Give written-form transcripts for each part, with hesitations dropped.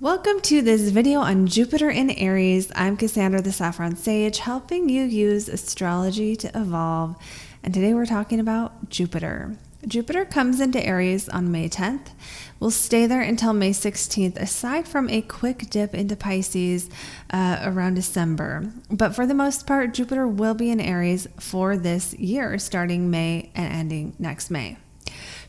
Welcome to this video on Jupiter in Aries. I'm Cassandra the Saffron Sage, helping you use astrology to evolve. And today we're talking about Jupiter. Jupiter comes into Aries on May 10th. We'll stay there until May 16th, aside from a quick dip into Pisces around December. But for the most part, Jupiter will be in Aries for this year, starting May and ending next May.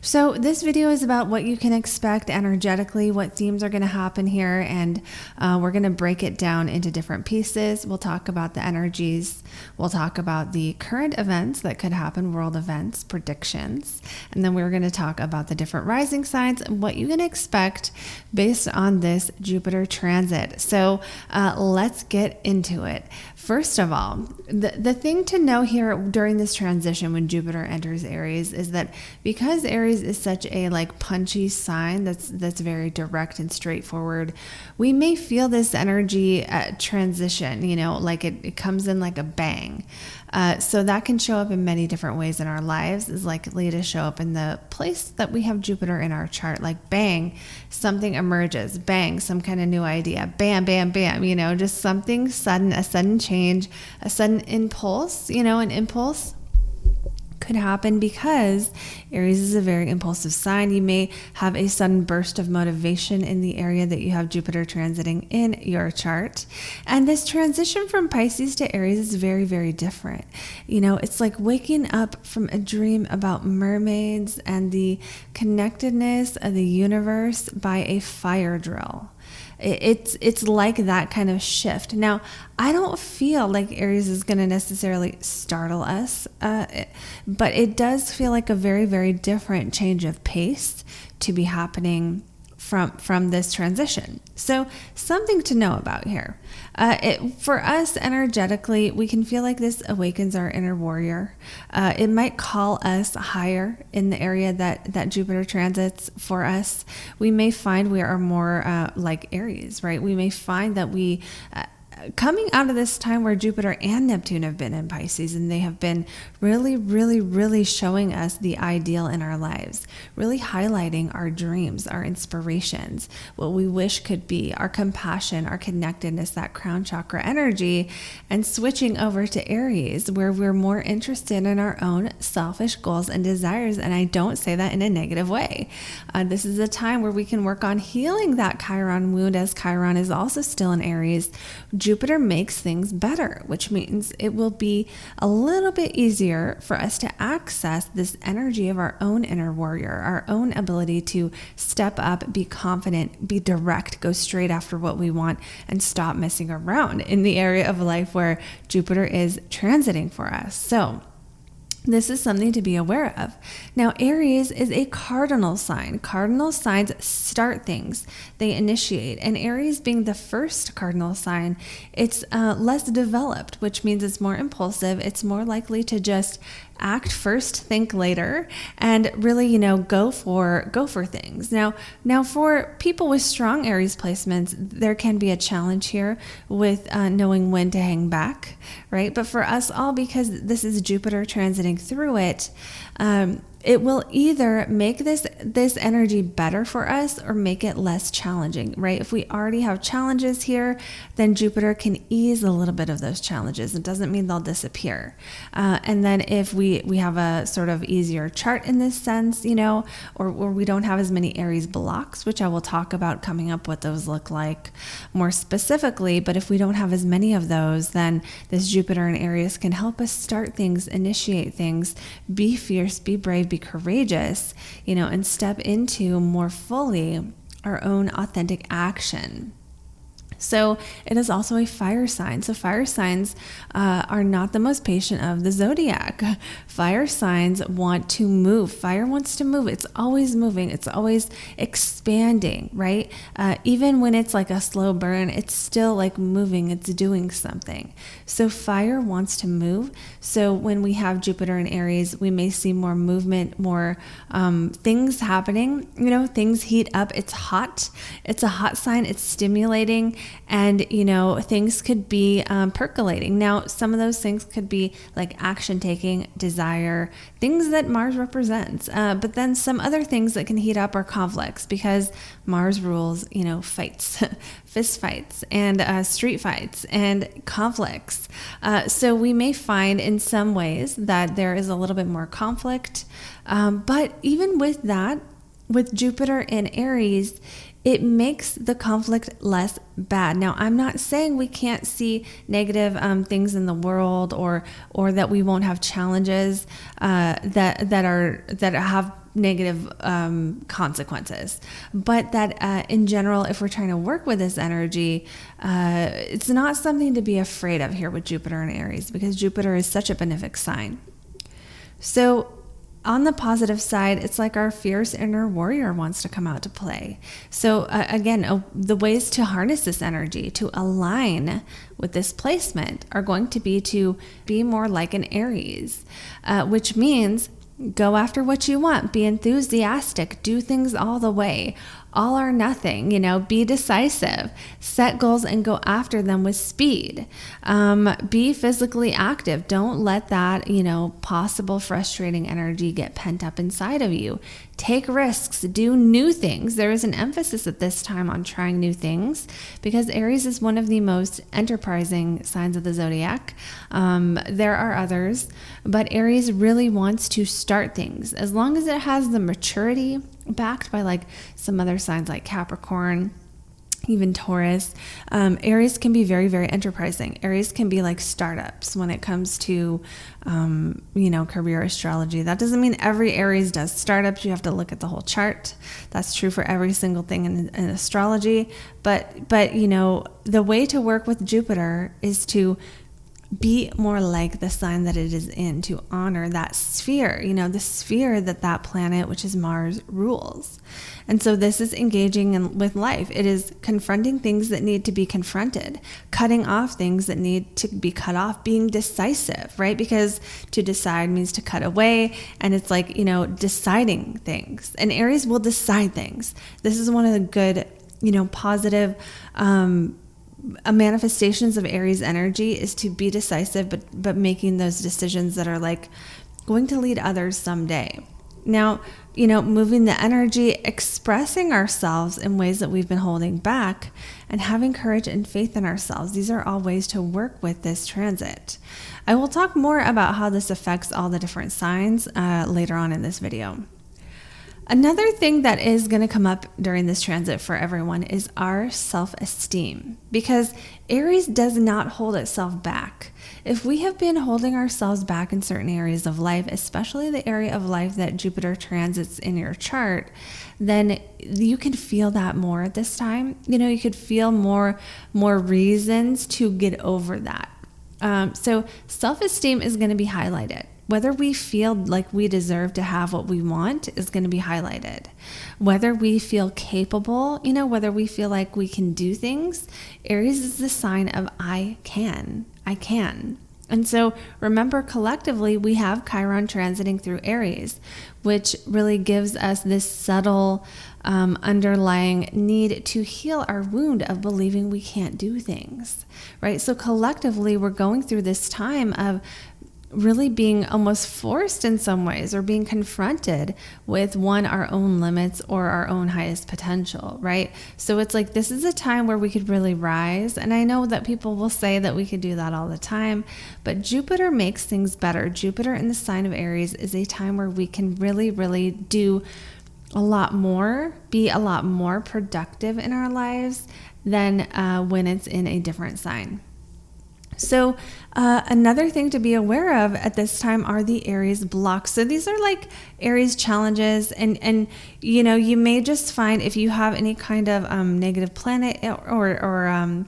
So this video is about what you can expect energetically, what themes are going to happen here, and we're going to break it down into different pieces. We'll talk about the energies. We'll talk about the current events that could happen, world events, predictions, and then we're going to talk about the different rising signs and what you can expect based on this Jupiter transit. So let's get into it. First of all, the thing to know here during this transition when Jupiter enters Aries is that because Aries is such a punchy sign that's very direct and straightforward, we may feel this energy transition, it comes in like a bang. So that can show up in many different ways in our lives. Is likely to show up in the place that we have Jupiter in our chart, like bang, something emerges, bang, some kind of new idea, bam, bam, bam, just something sudden, a sudden change, a sudden impulse, an impulse could happen because Aries is a very impulsive sign. You may have a sudden burst of motivation in the area that you have Jupiter transiting in your chart. And this transition from Pisces to Aries is very different. It's like waking up from a dream about mermaids and the connectedness of the universe by a fire drill. It's like that kind of shift. Now, I don't feel like Aries is going to necessarily startle us, but it does feel like a very different change of pace to be happening from this transition. So something to know about here. For us energetically, we can feel like this awakens our inner warrior. It might call us higher in the area that Jupiter transits for us. We may find we are more like Aries, right? We may find that we coming out of this time where Jupiter and Neptune have been in Pisces, and they have been really showing us the ideal in our lives, really highlighting our dreams, our inspirations, what we wish could be, our compassion, our connectedness, that crown chakra energy, and switching over to Aries, where we're more interested in our own selfish goals and desires. And I don't say that in a negative way. This is a time where we can work on healing that Chiron wound, as Chiron is also still in Aries. Jupiter makes things better, which means it will be a little bit easier for us to access this energy of our own inner warrior, our own ability to step up, be confident, be direct, go straight after what we want, and stop messing around in the area of life where Jupiter is transiting for us. So this is something to be aware of. Now, Aries is a cardinal sign. Cardinal signs start things. They initiate. And Aries being the first cardinal sign, it's less developed, which means it's more impulsive. It's more likely to just act first, think later, and really, go for things. Now for people with strong Aries placements, there can be a challenge here with knowing when to hang back, right? But for us all, because this is Jupiter transiting through it, it will either make this energy better for us or make it less challenging, right? If we already have challenges here, then Jupiter can ease a little bit of those challenges. It doesn't mean they'll disappear. And then if we have a sort of easier chart in this sense, or we don't have as many Aries blocks, which I will talk about coming up what those look like more specifically. But if we don't have as many of those, then this Jupiter in Aries can help us start things, initiate things, be fierce, be brave, be courageous, and step into more fully our own authentic action. So it is also a fire sign. So fire signs are not the most patient of the zodiac. Fire signs want to move. Fire wants to move. It's always moving. It's always expanding, right? Even when it's like a slow burn, it's still like moving. It's doing something. So fire wants to move. So when we have Jupiter in Aries, we may see more movement, more things happening. Things heat up. It's hot. It's a hot sign. It's stimulating. and, you know, things could be percolating. Now, some of those things could be like action taking, desire, things that Mars represents. But then some other things that can heat up are conflicts, because Mars rules, you know, fights, fist fights, and street fights and conflicts. So we may find in some ways that there is a little bit more conflict. But even with that, with Jupiter in Aries, it makes the conflict less bad. Now, I'm not saying we can't see negative things in the world, or that we won't have challenges that have negative consequences, but that in general, if we're trying to work with this energy, it's not something to be afraid of here with Jupiter in Aries, because Jupiter is such a benefic sign. So on the positive side, it's like our fierce inner warrior wants to come out to play. So again, the ways to harness this energy, to align with this placement, are going to be more like an Aries, which means go after what you want, be enthusiastic, do things all the way, all or nothing, you know, be decisive, set goals and go after them with speed. Be physically active. Don't let that, you know, possible frustrating energy get pent up inside of you. Take risks, do new things. There is an emphasis at this time on trying new things, because Aries is one of the most enterprising signs of the zodiac. There are others, but Aries really wants to start things, as long as it has the maturity backed by like some other signs like Capricorn, even Taurus. Aries can be very, very enterprising. Aries can be like startups when it comes to, you know, career astrology. That doesn't mean every Aries does startups. You have to look at the whole chart. That's true for every single thing in astrology. But, you know, the way to work with Jupiter is to be more like the sign that it is in, to honor that sphere, you know, the sphere that planet, which is Mars, rules. And so this is engaging with life. It is confronting things that need to be confronted, cutting off things that need to be cut off, being decisive, right? Because to decide means to cut away. And it's like, you know, deciding things. And Aries will decide things. This is one of the good, you know, positive, manifestations of Aries energy is to be decisive, but making those decisions that are like going to lead others someday. Now, you know, moving the energy, expressing ourselves in ways that we've been holding back, and having courage and faith in ourselves. These are all ways to work with this transit. I will talk more about how this affects all the different signs later on in this video. Another thing that is going to come up during this transit for everyone is our self-esteem, because Aries does not hold itself back. If we have been holding ourselves back in certain areas of life, especially the area of life that Jupiter transits in your chart, then you can feel that more at this time. You know, you could feel more reasons to get over that. So self-esteem is going to be highlighted. Whether we feel like we deserve to have what we want is going to be highlighted. Whether we feel capable, you know, whether we feel like we can do things, Aries is the sign of I can. And so remember, collectively, we have Chiron transiting through Aries, which really gives us this subtle underlying need to heal our wound of believing we can't do things, right? So collectively, we're going through this time of really being almost forced in some ways, or being confronted with our own limits or our own highest potential, right? So it's like, this is a time where we could really rise. And I know that people will say that we could do that all the time, but Jupiter makes things better. Jupiter in the sign of Aries is a time where we can really, really do a lot more, be a lot more productive in our lives than when it's in a different sign. So another thing to be aware of at this time are the Aries blocks. So these are like Aries challenges, and you know, you may just find if you have any kind of negative planet or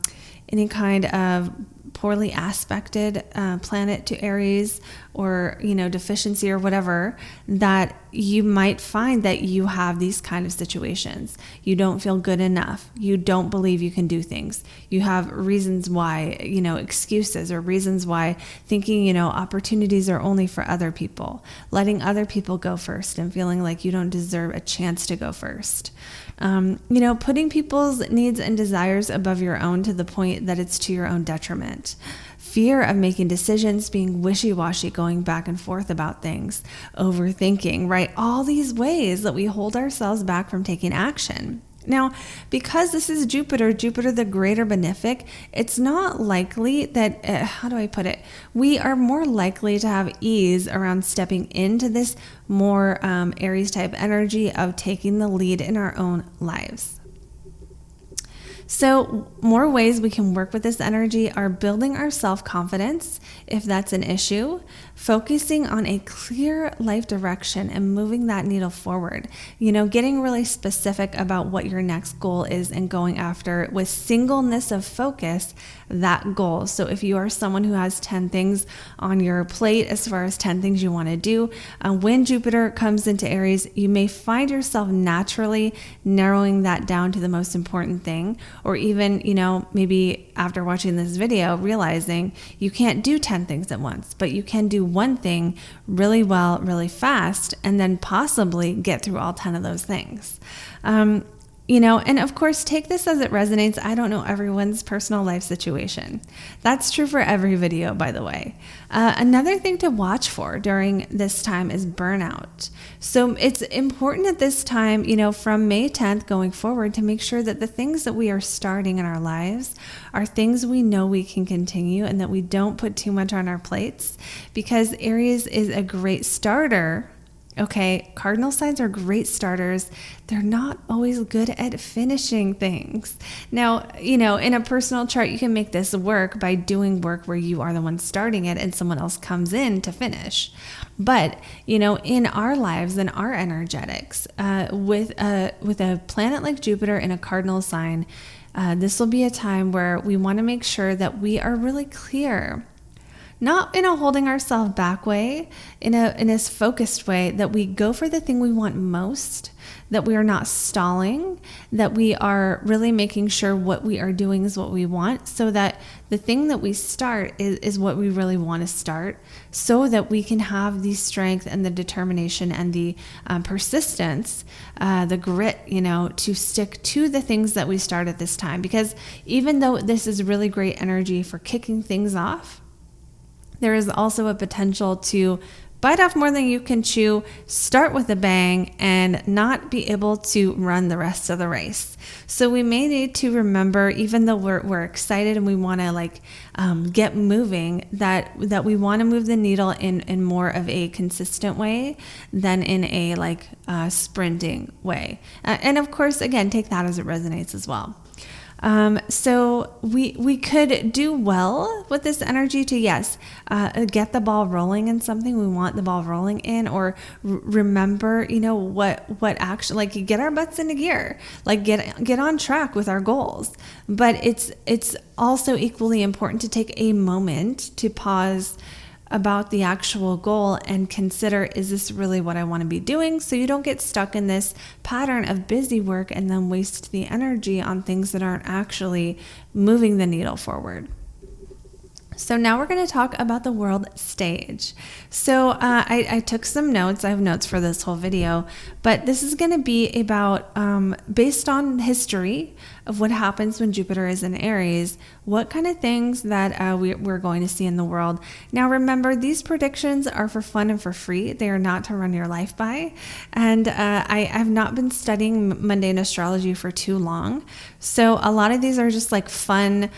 any kind of poorly aspected planet to Aries, or, deficiency or whatever, that you might find that you have these kind of situations. You don't feel good enough. You don't believe you can do things. You have reasons why, excuses, or reasons why thinking, opportunities are only for other people, letting other people go first and feeling like you don't deserve a chance to go first. Putting people's needs and desires above your own to the point that it's to your own detriment. Fear of making decisions, being wishy-washy, going back and forth about things, overthinking, right? All these ways that we hold ourselves back from taking action. Now, because this is Jupiter the greater benefic, it's not likely that, how do I put it? We are more likely to have ease around stepping into this more Aries type energy of taking the lead in our own lives. So more ways we can work with this energy are building our self-confidence, if that's an issue, focusing on a clear life direction and moving that needle forward, getting really specific about what your next goal is and going after with singleness of focus that goal. So if you are someone who has 10 things on your plate as far as 10 things you want to do, when Jupiter comes into Aries, you may find yourself naturally narrowing that down to the most important thing, or even, maybe after watching this video, realizing you can't do 10 things at once, but you can do one thing really well, really fast, and then possibly get through all 10 of those things. And of course, take this as it resonates. I don't know everyone's personal life situation. That's true for every video, by the way. Another thing to watch for during this time is burnout. So it's important at this time, from May 10th going forward, to make sure that the things that we are starting in our lives are things we know we can continue and that we don't put too much on our plates, because Aries is a great starter. Okay, cardinal signs are great starters. They're not always good at finishing things. Now, in a personal chart, you can make this work by doing work where you are the one starting it and someone else comes in to finish. But, in our lives and our energetics, with a planet like Jupiter in a cardinal sign, this will be a time where we want to make sure that we are really clear. Not in a holding ourselves back way, in a focused way, that we go for the thing we want most, that we are not stalling, that we are really making sure what we are doing is what we want, so that the thing that we start is what we really want to start, so that we can have the strength and the determination and the persistence, the grit, to stick to the things that we start at this time. Because even though this is really great energy for kicking things off, there is also a potential to bite off more than you can chew, start with a bang, and not be able to run the rest of the race. So we may need to remember, even though we're excited and we want to get moving, that we want to move the needle in more of a consistent way than in a sprinting way. And of course, again, take that as it resonates as well. So we could do well with this energy to, get the ball rolling in something we want the ball rolling in, or remember, what action, get our butts into gear, get on track with our goals. But it's also equally important to take a moment to pause about the actual goal and consider, is this really what I want to be doing? So you don't get stuck in this pattern of busy work and then waste the energy on things that aren't actually moving the needle forward. So now we're going to talk about the world stage. So I took some notes. I have notes for this whole video, but this is going to be about, based on history of what happens when Jupiter is in Aries, what kind of things that we're going to see in the world. Now remember, these predictions are for fun and for free. They are not to run your life by. And I have not been studying mundane astrology for too long. So a lot of these are just fun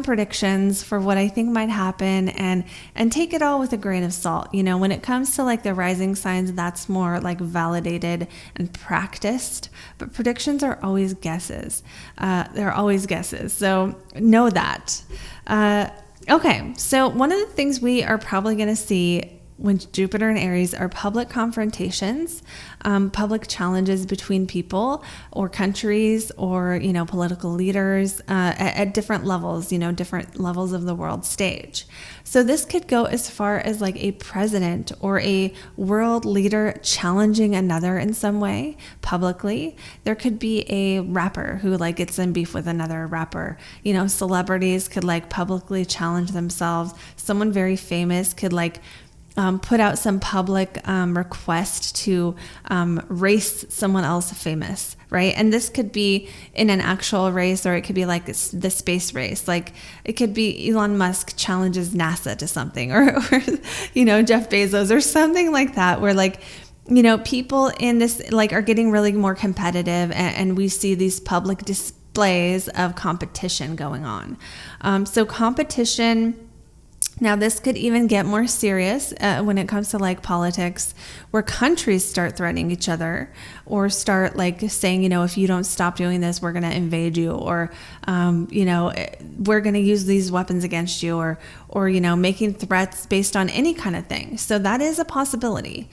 predictions for what I think might happen, and take it all with a grain of salt. When it comes to the rising signs, that's more validated and practiced, but predictions are always guesses. They're always guesses. So know that. Okay. So one of the things we are probably going to see when Jupiter and Aries are public confrontations, public challenges between people or countries or, political leaders at different levels, different levels of the world stage. So this could go as far as like a president or a world leader challenging another in some way publicly. There could be a rapper who like gets in beef with another rapper. Celebrities could like publicly challenge themselves. Someone very famous could like put out some public request to race someone else famous, right? And this could be in an actual race, or it could be like the space race. Like it could be Elon Musk challenges NASA to something, or Jeff Bezos or something like that, where like, people in this like are getting really more competitive, and we see these public displays of competition going on. So competition. Now, this could even get more serious when it comes to like politics, where countries start threatening each other or start like saying, if you don't stop doing this, we're going to invade you, or, we're going to use these weapons against you, or, making threats based on any kind of thing. So that is a possibility.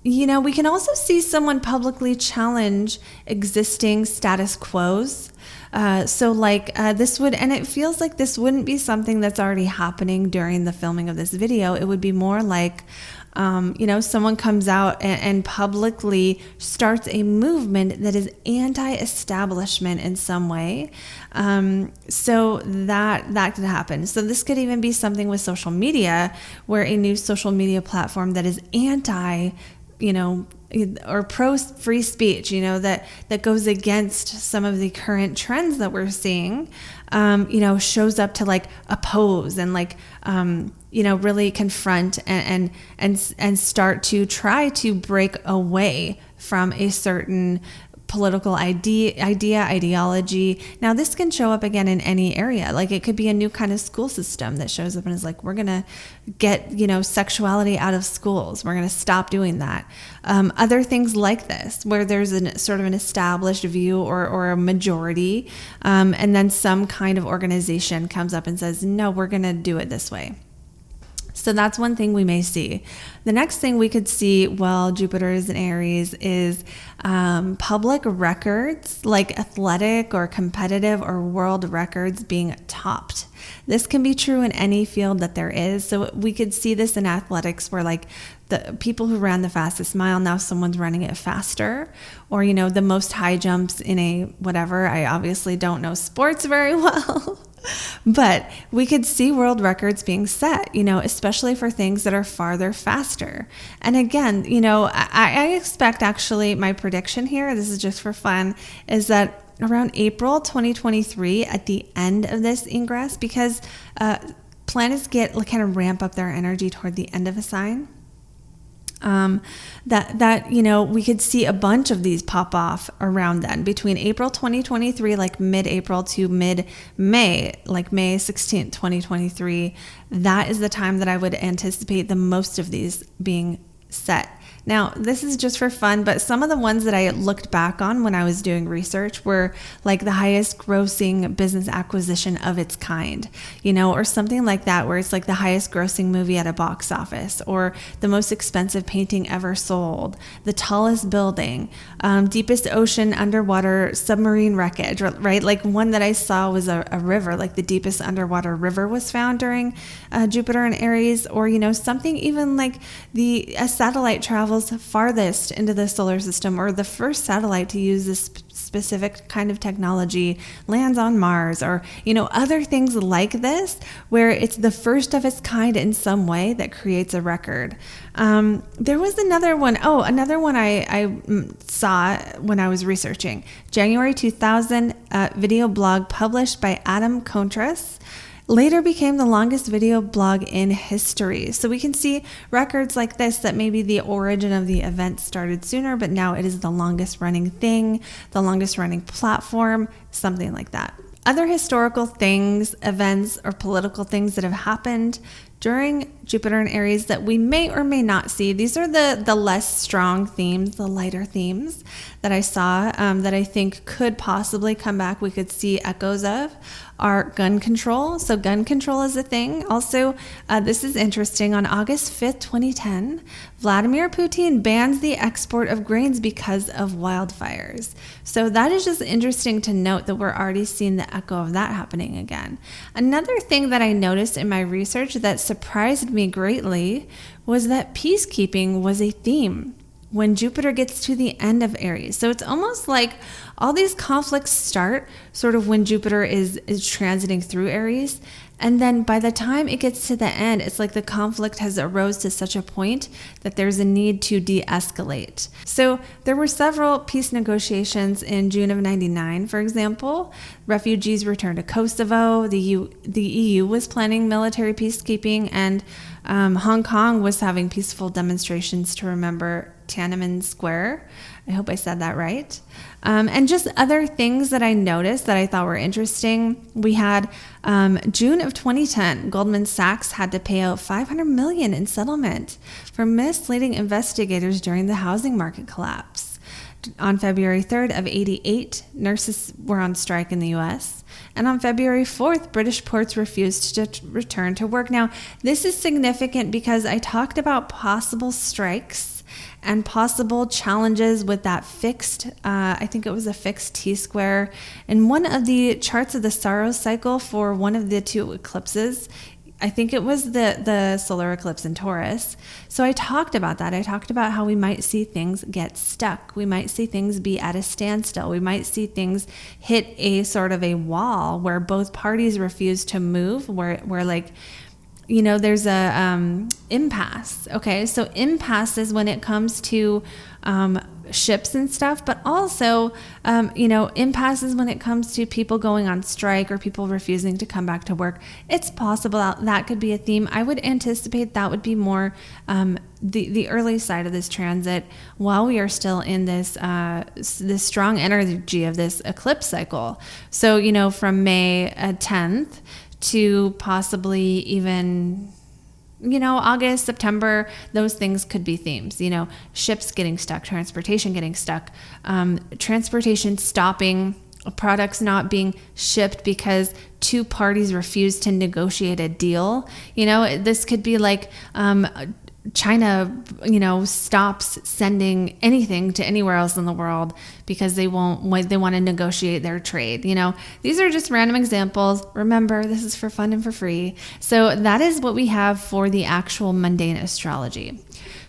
We can also see someone publicly challenge existing status quos. This would, and it feels like this wouldn't be something that's already happening during the filming of this video. It would be more like, someone comes out and publicly starts a movement that is anti-establishment in some way. So that could happen. So this could even be something with social media, where a new social media platform that is anti, or pro free speech, that goes against some of the current trends that we're seeing, shows up to like oppose and like, really confront and start to try to break away from a certain political ideology. Now, this can show up again in any area. Like it could be a new kind of school system that shows up and is like, we're going to get, sexuality out of schools. We're going to stop doing that. Other things like this, where there's an sort of an established view or a majority, and then some kind of organization comes up and says, no, we're going to do it this way. So that's one thing we may see. The next thing we could see while Jupiter is in Aries is public records, like athletic or competitive or world records being topped. This can be true in any field that there is. So we could see this in athletics, where like the people who ran the fastest mile, now someone's running it faster, or, the most high jumps in a whatever. I obviously don't know sports very well. But we could see world records being set, especially for things that are farther faster. And again, I expect, actually, my prediction here, this is just for fun, is that around April 2023, at the end of this ingress, because planets kind of ramp up their energy toward the end of a sign. We could see a bunch of these pop off around then, between April 2023, like mid-April, to mid-May, like May 16th, 2023. That is the time that I would anticipate the most of these being set. Now, this is just for fun, but some of the ones that I looked back on when I was doing research were like the highest grossing business acquisition of its kind, or something like that, where it's like the highest grossing movie at a box office, or the most expensive painting ever sold, the tallest building, deepest ocean underwater submarine wreckage, right? Like one that I saw was a river, like the deepest underwater river was found during Jupiter and Aries, or, something even like a satellite travels farthest into the solar system, or the first satellite to use this specific kind of technology lands on Mars, or, other things like this, where it's the first of its kind in some way that creates a record. There was another one I saw when I was researching. January 2000, video blog published by Adam Contreras later became the longest video blog in history. So we can see records like this, that maybe the origin of the event started sooner, but now it is the longest running thing, the longest running platform, something like that. Other historical things, events, or political things that have happened during Jupiter in Aries that we may or may not see. These are the less strong themes, the lighter themes that I saw that I think could possibly come back. We could see echoes of are gun control. So gun control is a thing. Also, this is interesting. On August 5th, 2010, Vladimir Putin bans the export of grains because of wildfires. So that is just interesting to note that we're already seeing the echo of that happening again. Another thing that I noticed in my research that surprised me greatly was that peacekeeping was a theme when Jupiter gets to the end of Aries. So it's almost like all these conflicts start sort of when Jupiter is transiting through Aries. And then by the time it gets to the end, it's like the conflict has arose to such a point that there's a need to de-escalate. So there were several peace negotiations in June of 99, for example. Refugees returned to Kosovo. The EU was planning military peacekeeping, and Hong Kong was having peaceful demonstrations to remember Tiananmen Square. I hope I said that right. And just other things that I noticed that I thought were interesting. We had June of 2010, Goldman Sachs had to pay out $500 million in settlement for misleading investigators during the housing market collapse. On February 3rd of 88, nurses were on strike in the U.S. And on February 4th, British ports refused to return to work. Now, this is significant because I talked about possible strikes and possible challenges with that fixed, I think it was a fixed T-square. In one of the charts of the Saros cycle for one of the two eclipses, I think it was the solar eclipse in Taurus. So I talked about that. I talked about how we might see things get stuck. We might see things be at a standstill. We might see things hit a sort of a wall where both parties refuse to move, where like, you know, there's a impasse. Okay, so impasse is when it comes to ships and stuff, but also, impasse is when it comes to people going on strike or people refusing to come back to work. It's possible that could be a theme. I would anticipate that would be more the early side of this transit while we are still in this strong energy of this eclipse cycle. So, from May 10th to possibly even, August, September, those things could be themes. Ships getting stuck, transportation getting stuck, transportation stopping, products not being shipped because two parties refuse to negotiate a deal. This could be like China, stops sending anything to anywhere else in the world because they want to negotiate their trade. These are just random examples. Remember, this is for fun and for free. So that is what we have for the actual mundane astrology.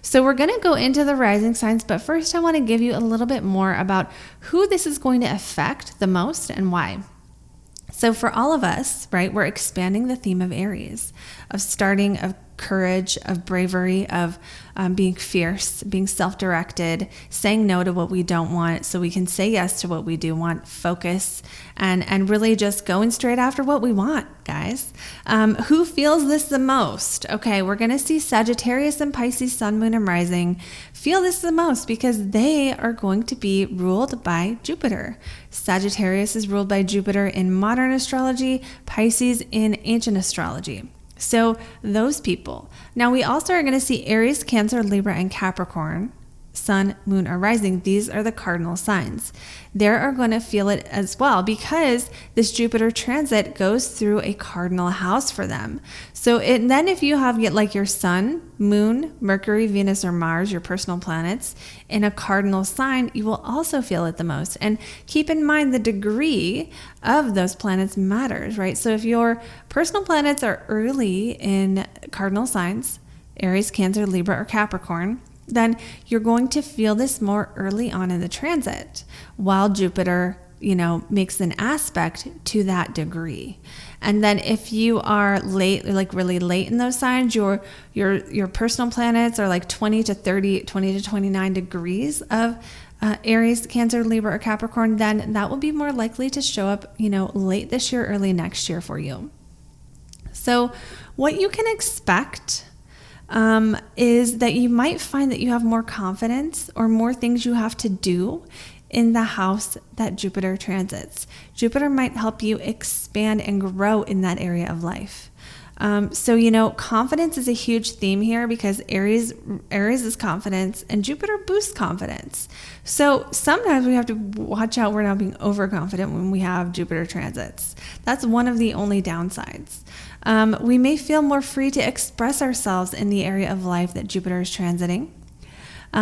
So we're going to go into the rising signs, but first I want to give you a little bit more about who this is going to affect the most and why. So for all of us, right, we're expanding the theme of Aries, of starting, of courage, of bravery, of being fierce, being self-directed, saying no to what we don't want so we can say yes to what we do want, focus, and really just going straight after what we want, guys. Who feels this the most? Okay, we're going to see Sagittarius and Pisces, Sun, Moon, and Rising feel this the most because they are going to be ruled by Jupiter. Sagittarius is ruled by Jupiter in modern astrology, Pisces in ancient astrology. So those people. Now we also are going to see Aries, Cancer, Libra, and Capricorn, Sun, Moon, or Rising. These are the cardinal signs. They are going to feel it as well because this Jupiter transit goes through a cardinal house for them. So then if you have like your Sun, Moon, Mercury, Venus, or Mars, your personal planets, in a cardinal sign, you will also feel it the most. And keep in mind the degree of those planets matters, right? So if your personal planets are early in cardinal signs, Aries, Cancer, Libra, or Capricorn, then you're going to feel this more early on in the transit while Jupiter, makes an aspect to that degree. And then if you are late, like really late in those signs, your personal planets are like 20 to 29 degrees of Aries, Cancer, Libra, or Capricorn, then that will be more likely to show up, late this year, early next year for you. So what you can expect is that you might find that you have more confidence or more things you have to do in the house that Jupiter transits. Jupiter might help you expand and grow in that area of life. So, confidence is a huge theme here because Aries is confidence and Jupiter boosts confidence. So sometimes we have to watch out we're not being overconfident when we have Jupiter transits. That's one of the only downsides. We may feel more free to express ourselves in the area of life that Jupiter is transiting.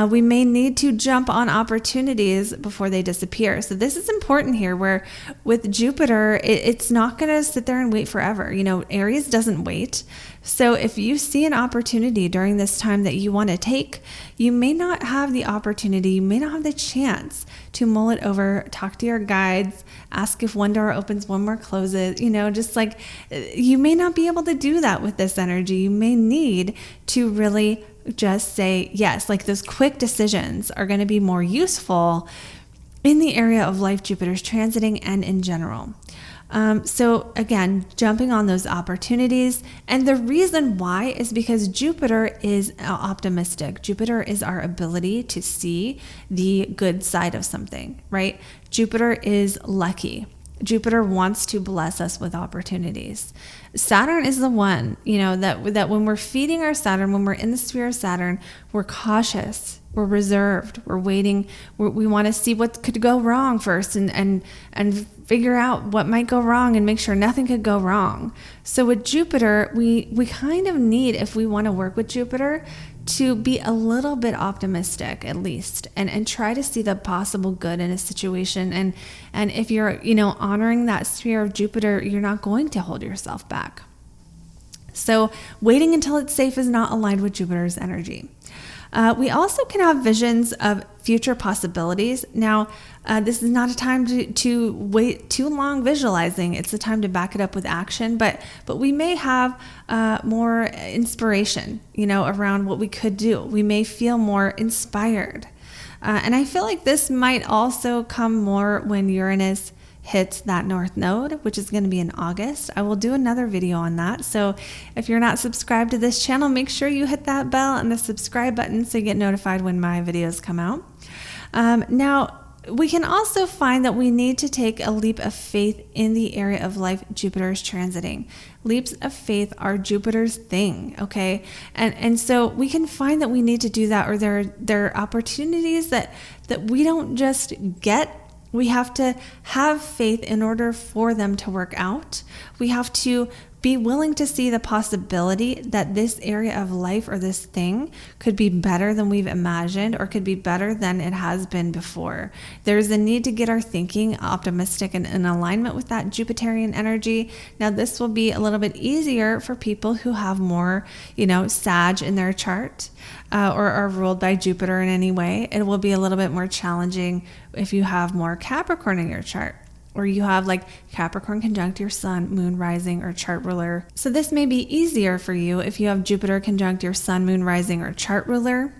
We may need to jump on opportunities before they disappear. So this is important here where with Jupiter, it's not going to sit there and wait forever. Aries doesn't wait. So if you see an opportunity during this time that you want to take, you may not have the opportunity, you may not have the chance to mull it over, talk to your guides, ask if one door opens, one more closes, just like you may not be able to do that with this energy. You may need to really just say yes, like those quick decisions are going to be more useful in the area of life Jupiter's transiting and in general. So again, jumping on those opportunities. And the reason why is because Jupiter is optimistic. Jupiter is our ability to see the good side of something, right? Jupiter is lucky. Jupiter wants to bless us with opportunities. Saturn is the one, that when we're feeding our Saturn, when we're in the sphere of Saturn, we're cautious, we're reserved, we're waiting. We want to see what could go wrong first and figure out what might go wrong and make sure nothing could go wrong. So with Jupiter, we kind of need, if we want to work with Jupiter, to be a little bit optimistic at least and try to see the possible good in a situation. And if you're, honoring that sphere of Jupiter, you're not going to hold yourself back. So waiting until it's safe is not aligned with Jupiter's energy. We also can have visions of future possibilities. Now, this is not a time to wait too long visualizing. It's a time to back it up with action, but we may have more inspiration, around what we could do. We may feel more inspired. And I feel like this might also come more when Uranus hits that North Node, which is going to be in August. I will do another video on that. So if you're not subscribed to this channel, make sure you hit that bell and the subscribe button so you get notified when my videos come out. Now, we can also find that we need to take a leap of faith in the area of life Jupiter is transiting. Leaps of faith are Jupiter's thing, okay? And so we can find that we need to do that, or there are opportunities that we don't just get. We have to have faith in order for them to work out. We have to be willing to see the possibility that this area of life or this thing could be better than we've imagined or could be better than it has been before. There's a need to get our thinking optimistic and in alignment with that Jupiterian energy. Now, this will be a little bit easier for people who have more, Sag in their chart or are ruled by Jupiter in any way. It will be a little bit more challenging if you have more Capricorn in your chart, or you have like Capricorn conjunct your sun, moon, rising, or chart ruler. So this may be easier for you if you have Jupiter conjunct your sun, moon, rising, or chart ruler,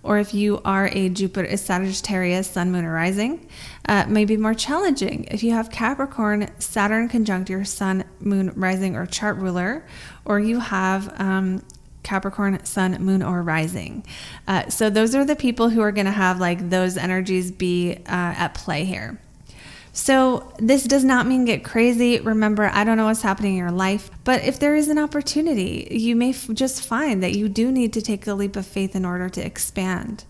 or if you are a Sagittarius, sun, moon, or rising. May be more challenging if you have Capricorn, Saturn conjunct your sun, moon, rising, or chart ruler, or you have Capricorn, sun, moon, or rising. So those are the people who are going to have like those energies be at play here. So this does not mean get crazy. Remember, I don't know what's happening in your life, but if there is an opportunity, you may just find that you do need to take a leap of faith in order to expand.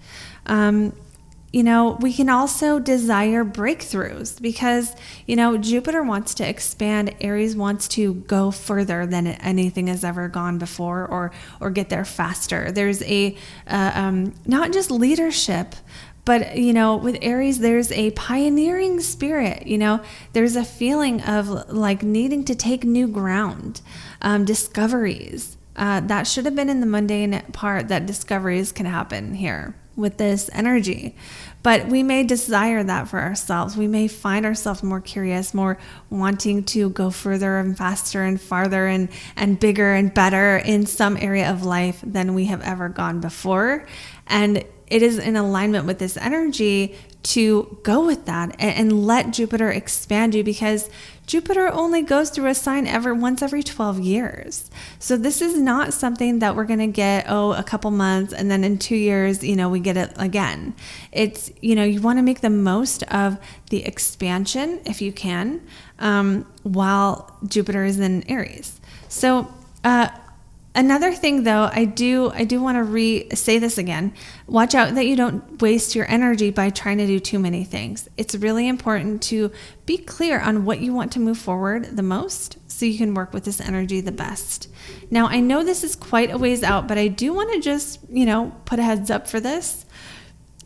We can also desire breakthroughs because, Jupiter wants to expand. Aries wants to go further than anything has ever gone before or get there faster. There's a, not just leadership, but, with Aries, there's a pioneering spirit, there's a feeling of like needing to take new ground, discoveries. That should have been in the mundane part, that discoveries can happen here with this energy. But we may desire that for ourselves. We may find ourselves more curious, more wanting to go further and faster and farther and bigger and better in some area of life than we have ever gone before. And it is in alignment with this energy to go with that and let Jupiter expand you, because Jupiter only goes through a sign once every 12 years. So this is not something that we're going to get, a couple months, and then in 2 years, we get it again. It's, you want to make the most of the expansion if you can, while Jupiter is in Aries. So Another thing, though, I do want to say this again. Watch out that you don't waste your energy by trying to do too many things. It's really important to be clear on what you want to move forward the most so you can work with this energy the best. Now, I know this is quite a ways out, but I do want to just, put a heads up for this.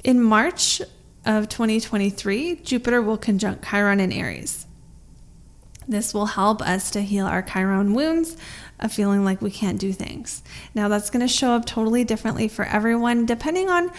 In March of 2023, Jupiter will conjunct Chiron in Aries. This will help us to heal our Chiron wounds of feeling like we can't do things. Now, that's going to show up totally differently for everyone, depending on,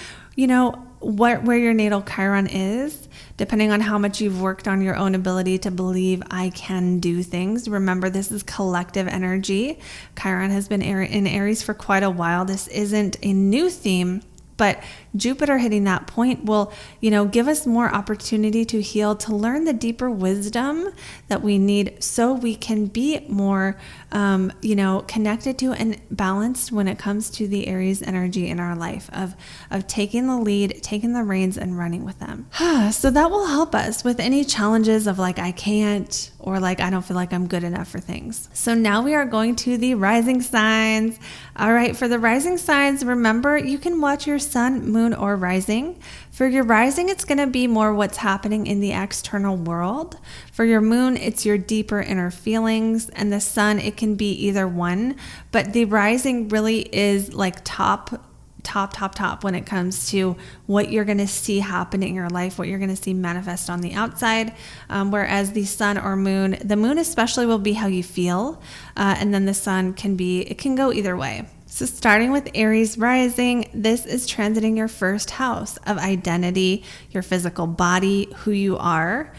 where your natal Chiron is, depending on how much you've worked on your own ability to believe I can do things. Remember, this is collective energy. Chiron has been in Aries for quite a while. This isn't a new theme. But Jupiter hitting that point will, give us more opportunity to heal, to learn the deeper wisdom that we need so we can be more, connected to and balanced when it comes to the Aries energy in our life of taking the lead, taking the reins and running with them. So that will help us with any challenges of like, I can't, or like, I don't feel like I'm good enough for things. So now we are going to the rising signs. All right. For the rising signs, remember you can watch your sun, moon, or rising. For your rising, it's going to be more what's happening in the external world. For your moon, it's your deeper inner feelings. And the sun, it can be either one. But the rising really is like top when it comes to what you're going to see happen in your life, what you're going to see manifest on the outside. Whereas the sun or moon, the moon especially will be how you feel. And then the sun it can go either way. So starting with Aries rising, this is transiting your first house of identity, your physical body, who you are.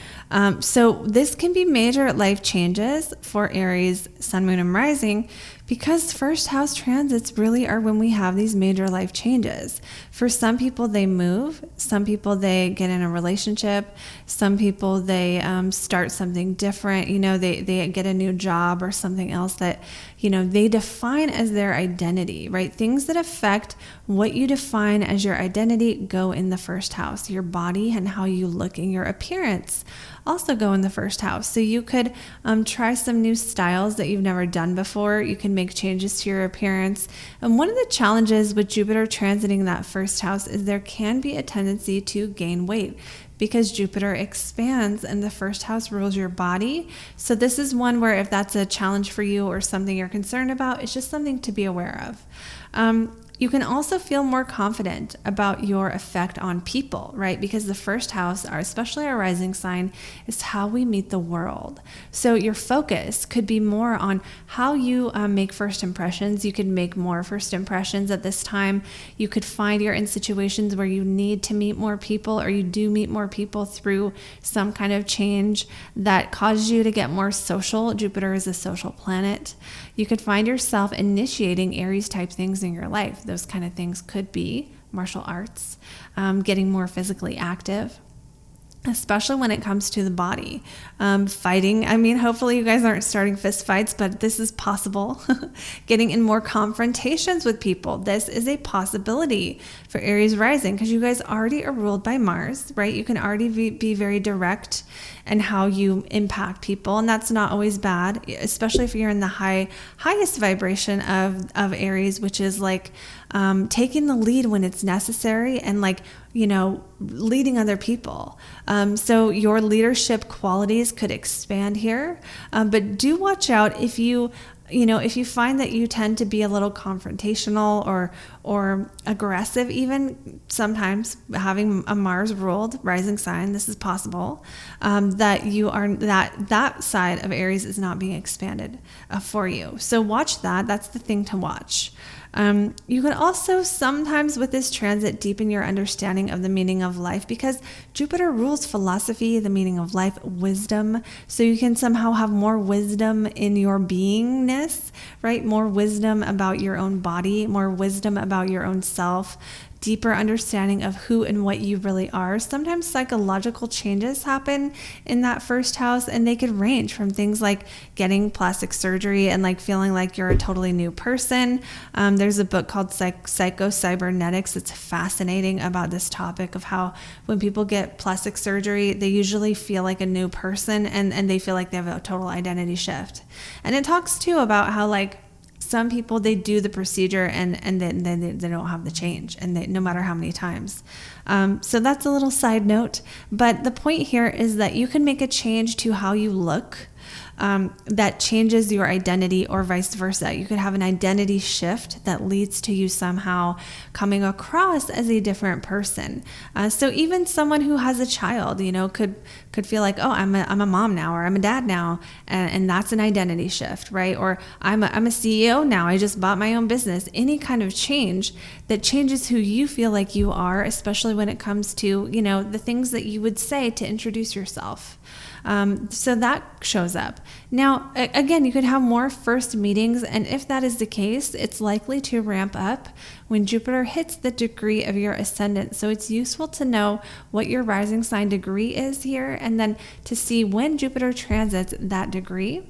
So this can be major life changes for Aries, sun, moon, and rising, because first house transits really are when we have these major life changes. For some people, they move. Some people, they get in a relationship. Some people, they start something different. They get a new job or something else that, they define as their identity, right? Things that affect what you define as your identity go in the first house. Your body and how you look and your appearance also go in the first house. So you could try some new styles that you've never done before. You can make changes to your appearance. And one of the challenges with Jupiter transiting that first house is there can be a tendency to gain weight because Jupiter expands and the first house rules your body. So this is one where if that's a challenge for you or something you're concerned about, it's just something to be aware of. You can also feel more confident about your effect on people, right? Because the first house, especially our rising sign, is how we meet the world. So your focus could be more on how you make first impressions. You could make more first impressions at this time. You could find you're in situations where you need to meet more people, or you do meet more people through some kind of change that causes you to get more social. Jupiter is a social planet. You could find yourself initiating Aries type things in your life. Those kind of things could be martial arts, getting more physically active, especially when it comes to the body. Fighting. I mean, hopefully you guys aren't starting fist fights, but this is possible. Getting in more confrontations with people. This is a possibility for Aries rising because you guys already are ruled by Mars, right? You can already be very direct in how you impact people. And that's not always bad, especially if you're in the highest vibration of Aries, which is like taking the lead when it's necessary and like, leading other people. So your leadership qualities could expand here, but do watch out if you find that you tend to be a little confrontational or aggressive, even sometimes having a Mars ruled rising sign, this is possible, that you are that side of Aries is not being expanded for you. So watch that. That's the thing to watch. You can also sometimes with this transit deepen your understanding of the meaning of life because Jupiter rules philosophy, the meaning of life, wisdom. So you can somehow have more wisdom in your beingness, right? More wisdom about your own body, more wisdom about your own self, deeper understanding of who and what you really are. Sometimes psychological changes happen in that first house, and they could range from things like getting plastic surgery and like feeling like you're a totally new person. There's a book called Psycho-Cybernetics. It's fascinating about this topic of how when people get plastic surgery, they usually feel like a new person and they feel like they have a total identity shift. And it talks too about how like Some people, they do the procedure and then they don't have the change, and no matter how many times. So that's a little side note. But the point here is that you can make a change to how you look that changes your identity, or vice versa. You could have an identity shift that leads to you somehow coming across as a different person. So even someone who has a child, could feel like, oh, I'm a mom now, or I'm a dad now, and that's an identity shift, right? Or I'm a CEO now. I just bought my own business. Any kind of change that changes who you feel like you are, especially when it comes to, the things that you would say to introduce yourself. So that shows up. Now, again, you could have more first meetings, and if that is the case, it's likely to ramp up when Jupiter hits the degree of your ascendant. So it's useful to know what your rising sign degree is here, and then to see when Jupiter transits that degree.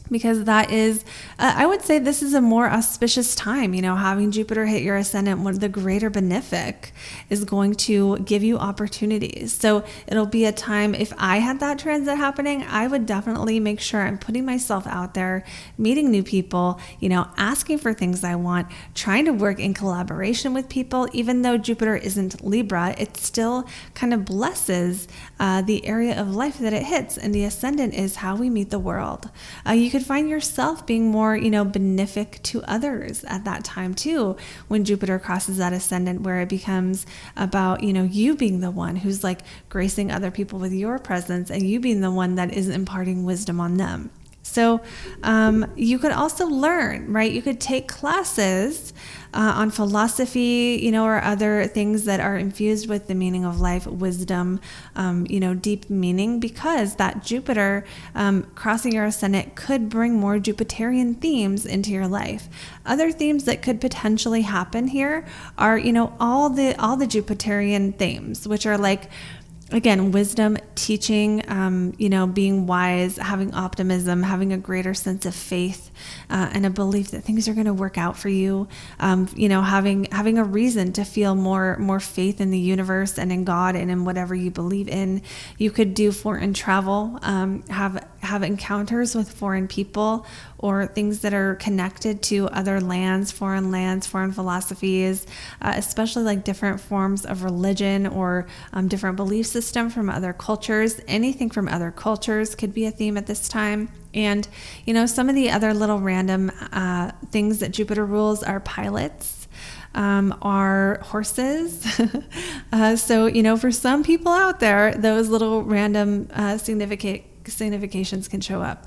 Because that is, I would say this is a more auspicious time, having Jupiter hit your ascendant, one of the greater benefic is going to give you opportunities. So it'll be a time, if I had that transit happening, I would definitely make sure I'm putting myself out there, meeting new people, asking for things I want, trying to work in collaboration with people. Even though Jupiter isn't Libra, it still kind of blesses the area of life that it hits. And the ascendant is how we meet the world. You could find yourself being more, benefic to others at that time too, when Jupiter crosses that ascendant, where it becomes about, you being the one who's like gracing other people with your presence, and you being the one that is imparting wisdom on them. So you could also learn, right? You could take classes on philosophy, or other things that are infused with the meaning of life, wisdom, deep meaning, because that Jupiter crossing your ascendant could bring more Jupiterian themes into your life. Other themes that could potentially happen here are, all the Jupiterian themes, which are like, again, wisdom, teaching, being wise, having optimism, having a greater sense of faith, and a belief that things are going to work out for you. Having a reason to feel more faith in the universe and in God and in whatever you believe in. You could do foreign travel, have encounters with foreign people, or things that are connected to other lands, foreign philosophies, especially like different forms of religion, or different belief system from other cultures. Anything from other cultures could be a theme at this time. And, some of the other little random things that Jupiter rules are pilots, are horses. So, for some people out there, those little random significations can show up.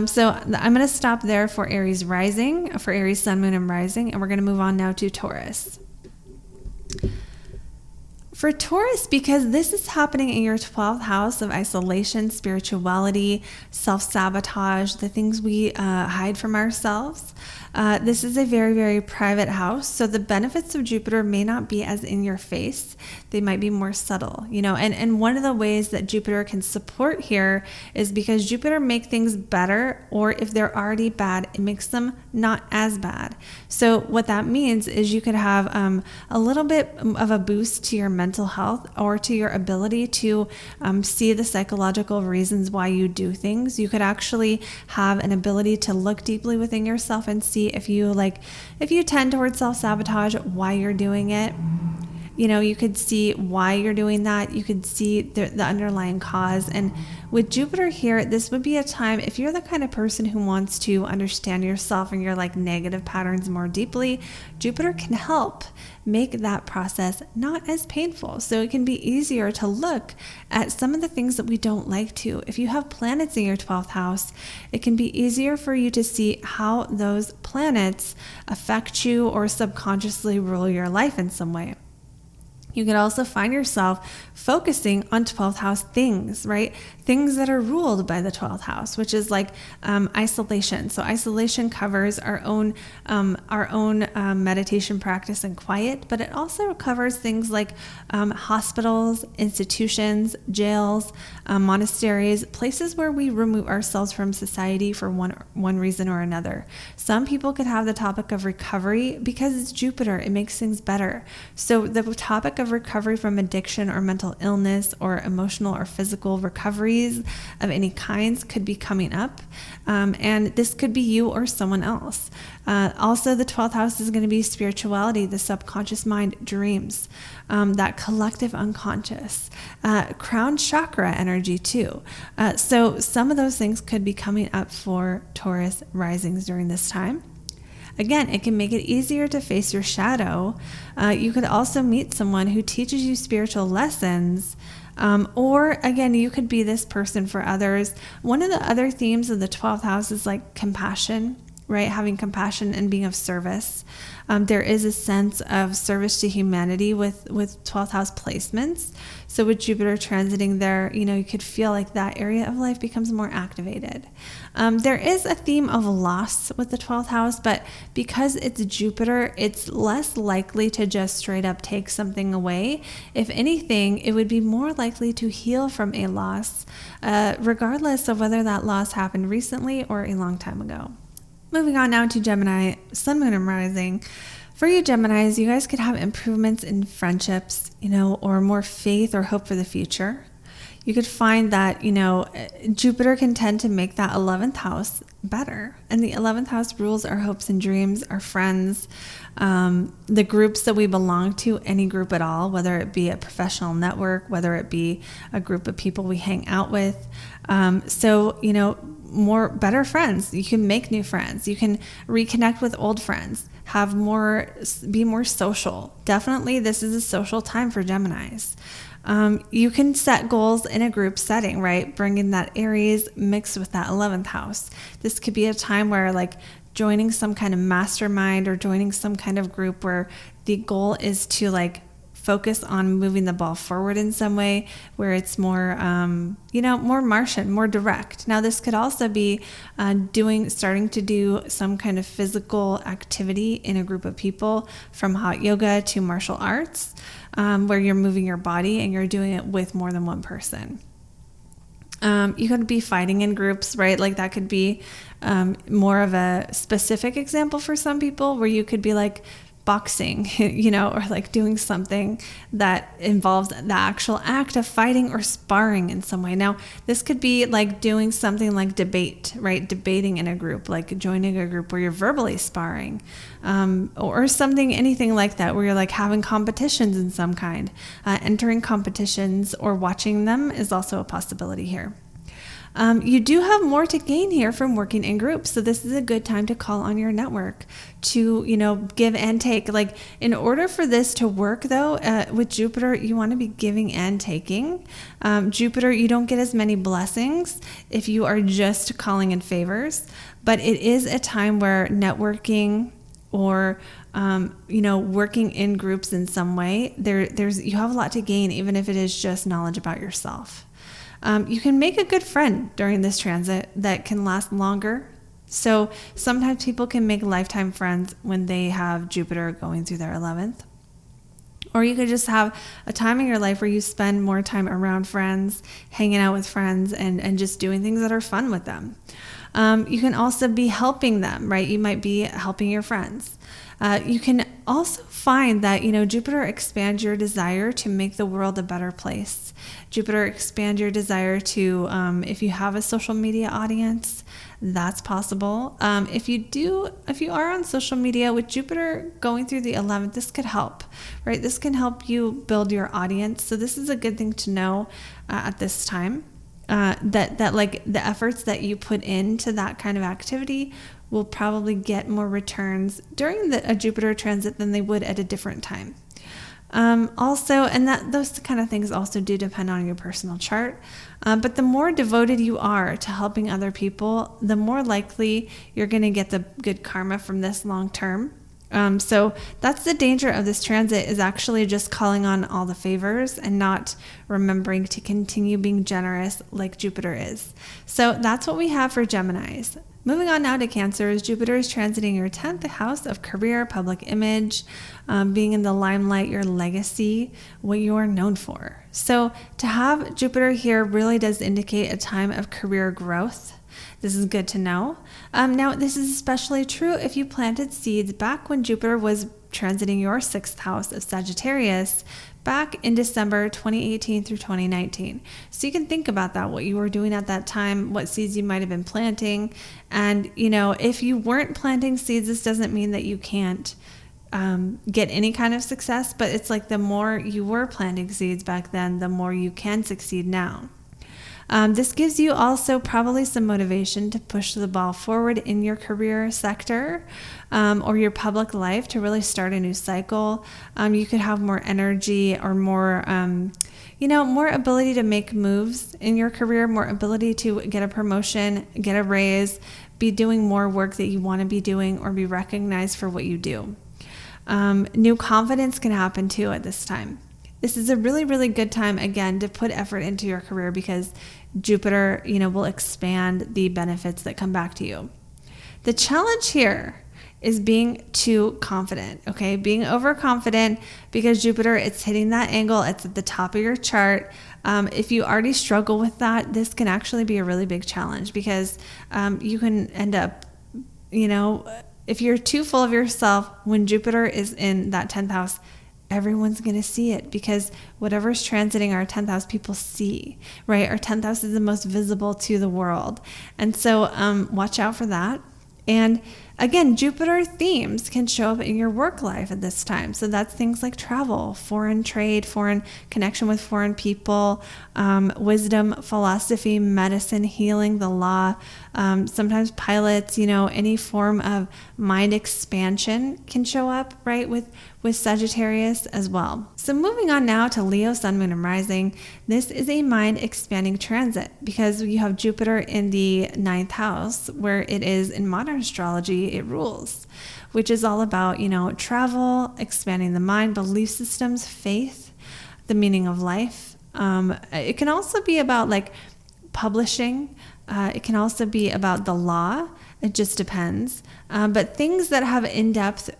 So I'm going to stop there for Aries rising, for Aries sun, moon, and rising, and we're going to move on now to Taurus. For Taurus, because this is happening in your 12th house of isolation, spirituality, self-sabotage, the things we hide from ourselves, this is a very, very private house. So the benefits of Jupiter may not be as in your face. They might be more subtle, and one of the ways that Jupiter can support here is because Jupiter makes things better, or if they're already bad, it makes them not as bad. So what that means is you could have a little bit of a boost to your mental health, or to your ability to see the psychological reasons why you do things. You could actually have an ability to look deeply within yourself and see if you tend towards self-sabotage, why you're doing it. You could see why you're doing that. You could see the underlying cause. And with Jupiter here, this would be a time, if you're the kind of person who wants to understand yourself and your negative patterns more deeply, Jupiter can help make that process not as painful. So it can be easier to look at some of the things that we don't like to. If you have planets in your 12th house, it can be easier for you to see how those planets affect you or subconsciously rule your life in some way. You could also find yourself focusing on 12th house things, right? Things that are ruled by the 12th house, which is like isolation. So isolation covers our own meditation practice and quiet, but it also covers things like hospitals, institutions, jails, monasteries, places where we remove ourselves from society for one reason or another. Some people could have the topic of recovery because it's Jupiter. It makes things better. So the topic of recovery from addiction or mental illness or emotional or physical recoveries of any kinds could be coming up. And this could be you or someone else. Also, the 12th house is going to be spirituality, the subconscious mind, dreams, that collective unconscious, crown chakra energy too. So some of those things could be coming up for Taurus risings during this time. Again, it can make it easier to face your shadow. You could also meet someone who teaches you spiritual lessons. Or again, you could be this person for others. One of the other themes of the 12th house is like compassion, right? Having compassion and being of service. There is a sense of service to humanity with 12th house placements. So with Jupiter transiting there, you could feel like that area of life becomes more activated. There is a theme of loss with the 12th house, but because it's Jupiter, it's less likely to just straight up take something away. If anything, it would be more likely to heal from a loss, regardless of whether that loss happened recently or a long time ago. Moving on now to Gemini, Sun, Moon, and Rising. For you Geminis, you guys could have improvements in friendships, or more faith or hope for the future. You could find that, Jupiter can tend to make that 11th house better. And the 11th house rules our hopes and dreams, our friends, the groups that we belong to, any group at all, whether it be a professional network, whether it be a group of people we hang out with. More better friends. You can make new friends. You can reconnect with old friends, be more social. Definitely this is a social time for Geminis. You can set goals in a group setting, right? Bringing that Aries mixed with that 11th house. This could be a time where like joining some kind of mastermind or joining some kind of group where the goal is to like focus on moving the ball forward in some way where it's more, more Martian, more direct. Now, this could also be starting to do some kind of physical activity in a group of people, from hot yoga to martial arts, where you're moving your body and you're doing it with more than one person. You could be fighting in groups, right? Like that could be more of a specific example for some people, where you could be like boxing, or like doing something that involves the actual act of fighting or sparring in some way. Now, this could be like doing something like debate, right? Debating in a group, like joining a group where you're verbally sparring, or anything like that, where you're like having competitions in some kind. Entering competitions or watching them is also a possibility here. You do have more to gain here from working in groups. So this is a good time to call on your network to, give and take. Like in order for this to work though, with Jupiter, you want to be giving and taking. Jupiter, you don't get as many blessings if you are just calling in favors, but it is a time where networking or working in groups in some way, you have a lot to gain, even if it is just knowledge about yourself. You can make a good friend during this transit that can last longer. So sometimes people can make lifetime friends when they have Jupiter going through their 11th. Or you could just have a time in your life where you spend more time around friends, hanging out with friends, and just doing things that are fun with them. You can also be helping them, right? You might be helping your friends. You can also find that, Jupiter expands your desire to make the world a better place. Jupiter expands your desire to, if you have a social media audience, that's possible. If you are on social media with Jupiter going through the 11th, this could help, right? This can help you build your audience. So this is a good thing to know at this time, that like the efforts that you put into that kind of activity will probably get more returns during a Jupiter transit than they would at a different time. Those kind of things also do depend on your personal chart. But the more devoted you are to helping other people, the more likely you're going to get the good karma from this long term. So that's the danger of this transit, is actually just calling on all the favors and not remembering to continue being generous like Jupiter is. So that's what we have for Geminis. Moving on now to Cancers, Jupiter is transiting your 10th house of career, public image, being in the limelight, your legacy, what you are known for. So to have Jupiter here really does indicate a time of career growth. This is good to know. Now, this is especially true if you planted seeds back when Jupiter was transiting your 6th house of Sagittarius back in December 2018 through 2019. So you can think about that, what you were doing at that time, what seeds you might have been planting. And, if you weren't planting seeds, this doesn't mean that you can't get any kind of success, but it's like the more you were planting seeds back then, the more you can succeed now. This gives you also probably some motivation to push the ball forward in your career sector or your public life to really start a new cycle. You could have more energy or more, more ability to make moves in your career, more ability to get a promotion, get a raise, be doing more work that you want to be doing, or be recognized for what you do. New confidence can happen too at this time. This is a really, really good time, again, to put effort into your career because Jupiter, will expand the benefits that come back to you. The challenge here is being too confident, okay? Being overconfident because Jupiter, it's hitting that angle. It's at the top of your chart. If you already struggle with that, this can actually be a really big challenge because you can end up, if you're too full of yourself, when Jupiter is in that 10th house, everyone's going to see it because whatever's transiting our 10th house, people see, right? Our 10th house is the most visible to the world. And so watch out for that. And again, Jupiter themes can show up in your work life at this time. So that's things like travel, foreign trade, foreign connection with foreign people, wisdom, philosophy, medicine, healing, the law, sometimes pilots, any form of mind expansion can show up, right, with Sagittarius as well. So moving on now to Leo, Sun, Moon, and Rising. This is a mind expanding transit because you have Jupiter in the 9th house where it is in modern astrology, it rules, which is all about, travel, expanding the mind, belief systems, faith, the meaning of life. It can also be about like publishing. It can also be about the law. It just depends. But things that have in-depth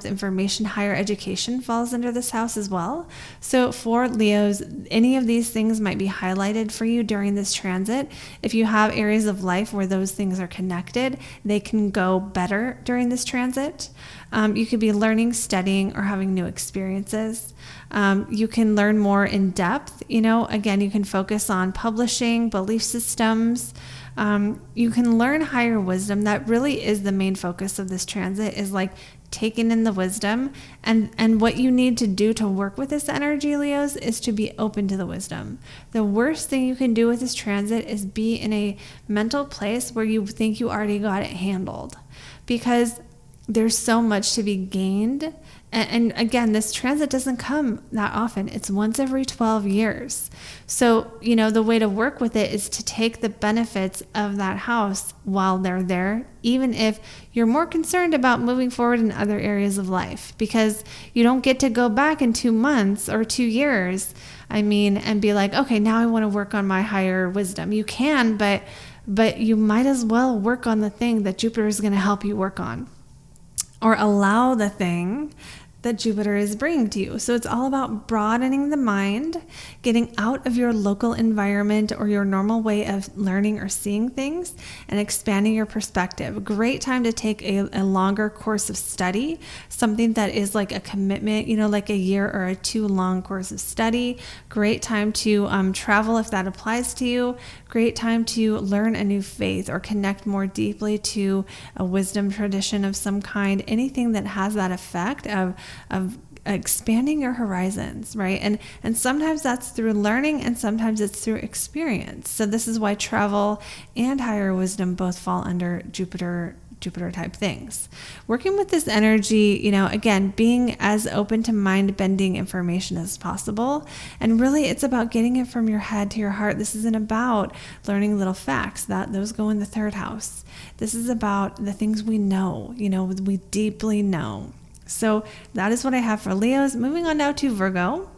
information, higher education falls under this house as well. So for Leos, any of these things might be highlighted for you during this transit. If you have areas of life where those things are connected, they can go better during this transit. You could be learning, studying, or having new experiences. You can learn more in depth. Again, you can focus on publishing, belief systems. You can learn higher wisdom. That really is the main focus of this transit, is like taking in the wisdom. And what you need to do to work with this energy, Leos, is to be open to the wisdom. The worst thing you can do with this transit is be in a mental place where you think you already got it handled, because there's so much to be gained. And again, this transit doesn't come that often. It's once every 12 years. So, the way to work with it is to take the benefits of that house while they're there, even if you're more concerned about moving forward in other areas of life, because you don't get to go back in 2 months or 2 years, and be like, okay, now I want to work on my higher wisdom. You can, but you might as well work on the thing that Jupiter is going to help you work on, or allow the thing that Jupiter is bringing to you. So it's all about broadening the mind, getting out of your local environment or your normal way of learning or seeing things, and expanding your perspective. Great time to take a longer course of study, something that is like a commitment, like a year or a 2 long course of study. Great time to travel if that applies to you. Great time to learn a new faith or connect more deeply to a wisdom tradition of some kind. Anything that has that effect of expanding your horizons, right? And sometimes that's through learning, and sometimes it's through experience. So this is why travel and higher wisdom both fall under Jupiter type things. Working with this energy, again, being as open to mind-bending information as possible. And really, it's about getting it from your head to your heart. This isn't about learning little facts. Those go in the 3rd house. This is about the things we know, we deeply know. So that is what I have for Leos. Moving on now to Virgo.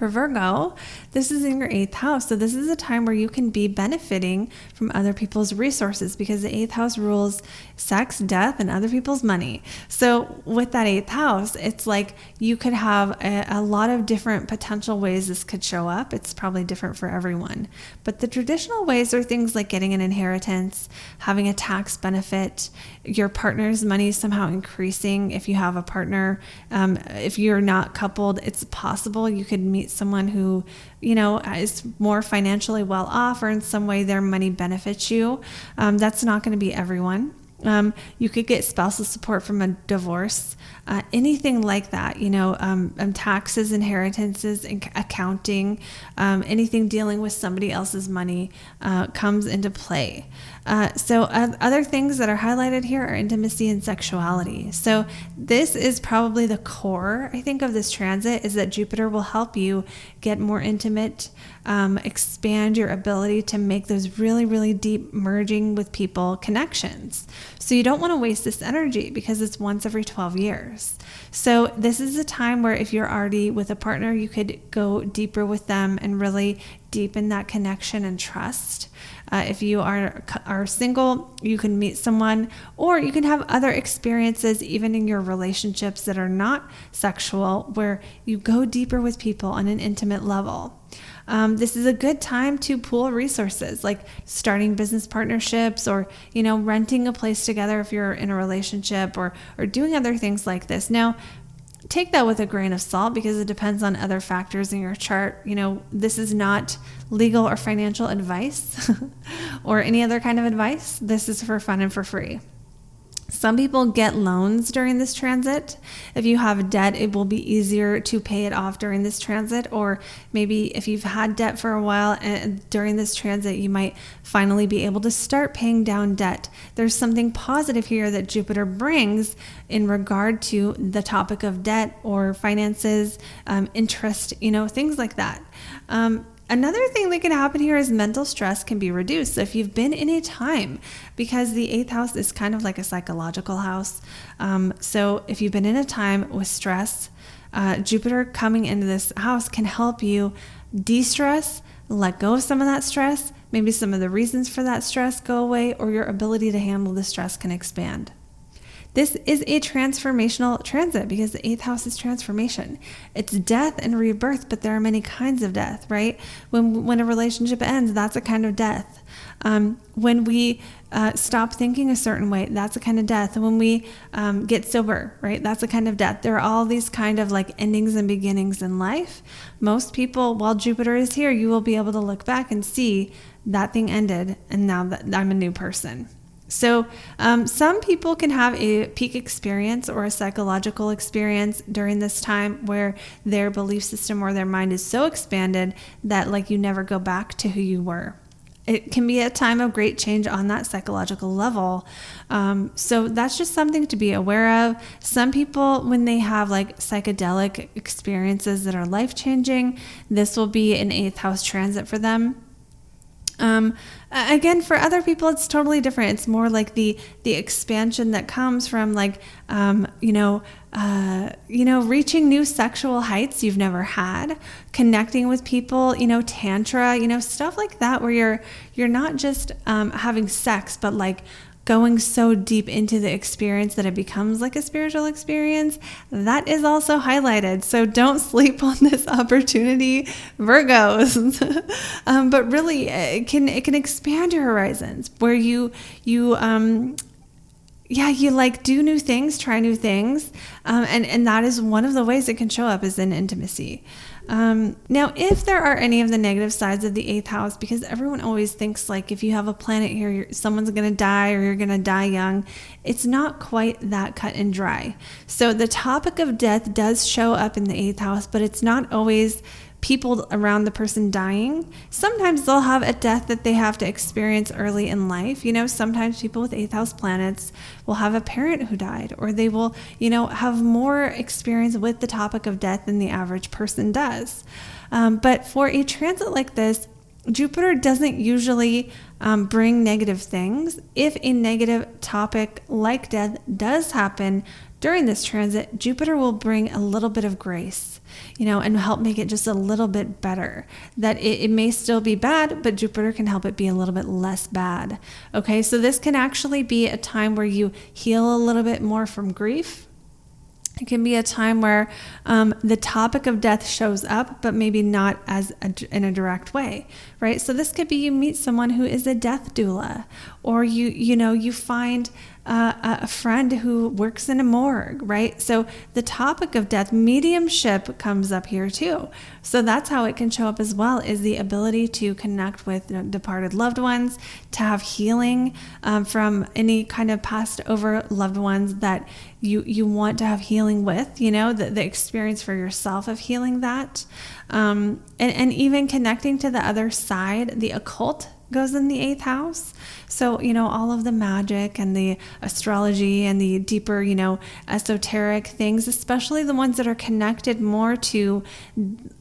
For Virgo, this is in your 8th house. So this is a time where you can be benefiting from other people's resources because the 8th house rules sex, death, and other people's money. So with that 8th house, it's like you could have a lot of different potential ways this could show up. It's probably different for everyone. But the traditional ways are things like getting an inheritance, having a tax benefit, your partner's money somehow increasing if you have a partner. If you're not coupled, it's possible you could meet someone who, is more financially well off, or in some way their money benefits you. That's not going to be everyone. You could get spousal support from a divorce, anything like that, taxes, inheritances, accounting, anything dealing with somebody else's money comes into play. So other things that are highlighted here are intimacy and sexuality. So this is probably the core, I think, of this transit, is that Jupiter will help you get more intimate, expand your ability to make those really, really deep merging with people connections. So you don't want to waste this energy because it's once every 12 years. So this is a time where if you're already with a partner, you could go deeper with them and really deepen that connection and trust. If you are single, you can meet someone, or you can have other experiences even in your relationships that are not sexual, where you go deeper with people on an intimate level. This is a good time to pool resources, like starting business partnerships, or, renting a place together if you're in a relationship, or doing other things like this. Now, take that with a grain of salt because it depends on other factors in your chart. This is not legal or financial advice or any other kind of advice. This is for fun and for free. Some people get loans during this transit. If you have debt, it will be easier to pay it off during this transit. Or maybe if you've had debt for a while and during this transit, you might finally be able to start paying down debt. There's something positive here that Jupiter brings in regard to the topic of debt or finances, interest, things like that. Another thing that can happen here is mental stress can be reduced. So if you've been in a time, because the 8th house is kind of like a psychological house. So if you've been in a time with stress, Jupiter coming into this house can help you de-stress, let go of some of that stress. Maybe some of the reasons for that stress go away, or your ability to handle the stress can expand. This is a transformational transit because the 8th house is transformation. It's death and rebirth, but there are many kinds of death, right? When a relationship ends, that's a kind of death. When we stop thinking a certain way, that's a kind of death. When we get sober, right, that's a kind of death. There are all these kind of like endings and beginnings in life. Most people, while Jupiter is here, you will be able to look back and see that thing ended, and now that I'm a new person. So some people can have a peak experience or a psychological experience during this time where their belief system or their mind is so expanded that like you never go back to who you were. It can be a time of great change on that psychological level. So that's just something to be aware of. Some people, when they have like psychedelic experiences that are life-changing, this will be an 8th house transit for them. Again, for other people, it's totally different. It's more like the expansion that comes from like, reaching new sexual heights you've never had, connecting with people, tantra, stuff like that, where you're not just having sex, but like going so deep into the experience that it becomes like a spiritual experience. That is also highlighted. So don't sleep on this opportunity, Virgos. But really, it can expand your horizons where you like do new things, try new things. And that is one of the ways it can show up is in intimacy. Now, if there are any of the negative sides of the 8th house, because everyone always thinks like if you have a planet here, someone's going to die or you're going to die young, it's not quite that cut and dry. So the topic of death does show up in the 8th house, but it's not always people around the person dying. Sometimes they'll have a death that they have to experience early in life. Sometimes people with 8th house planets will have a parent who died, or they will, have more experience with the topic of death than the average person does. But for a transit like this, Jupiter doesn't usually bring negative things. If a negative topic like death does happen during this transit, Jupiter will bring a little bit of grace. and help make it just a little bit better. That it may still be bad, but Jupiter can help it be a little bit less bad. Okay, so this can actually be a time where you heal a little bit more from grief. It can be a time where the topic of death shows up, but maybe not in a direct way, right? So this could be you meet someone who is a death doula, or you find a friend who works in a morgue, right? So the topic of death, mediumship, comes up here too. So that's how it can show up as well, is the ability to connect with departed loved ones, to have healing from any kind of passed over loved ones that you want to have healing with, the experience for yourself of healing that. And even connecting to the other side, the occult goes in the 8th house. So, all of the magic and the astrology and the deeper, esoteric things, especially the ones that are connected more to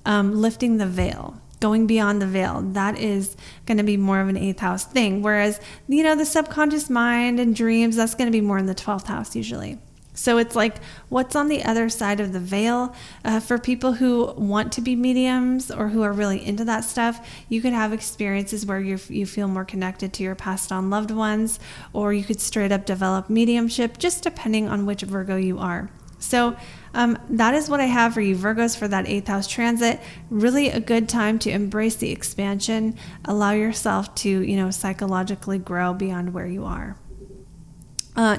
lifting the veil, going beyond the veil, that is going to be more of an 8th house thing. Whereas, the subconscious mind and dreams, that's going to be more in the 12th house usually. So it's like what's on the other side of the veil. For people who want to be mediums or who are really into that stuff, you could have experiences where you feel more connected to your passed on loved ones, or you could straight up develop mediumship, just depending on which Virgo you are. So that is what I have for you, Virgos, for that 8th house transit. Really a good time to embrace the expansion, allow yourself to, psychologically grow beyond where you are.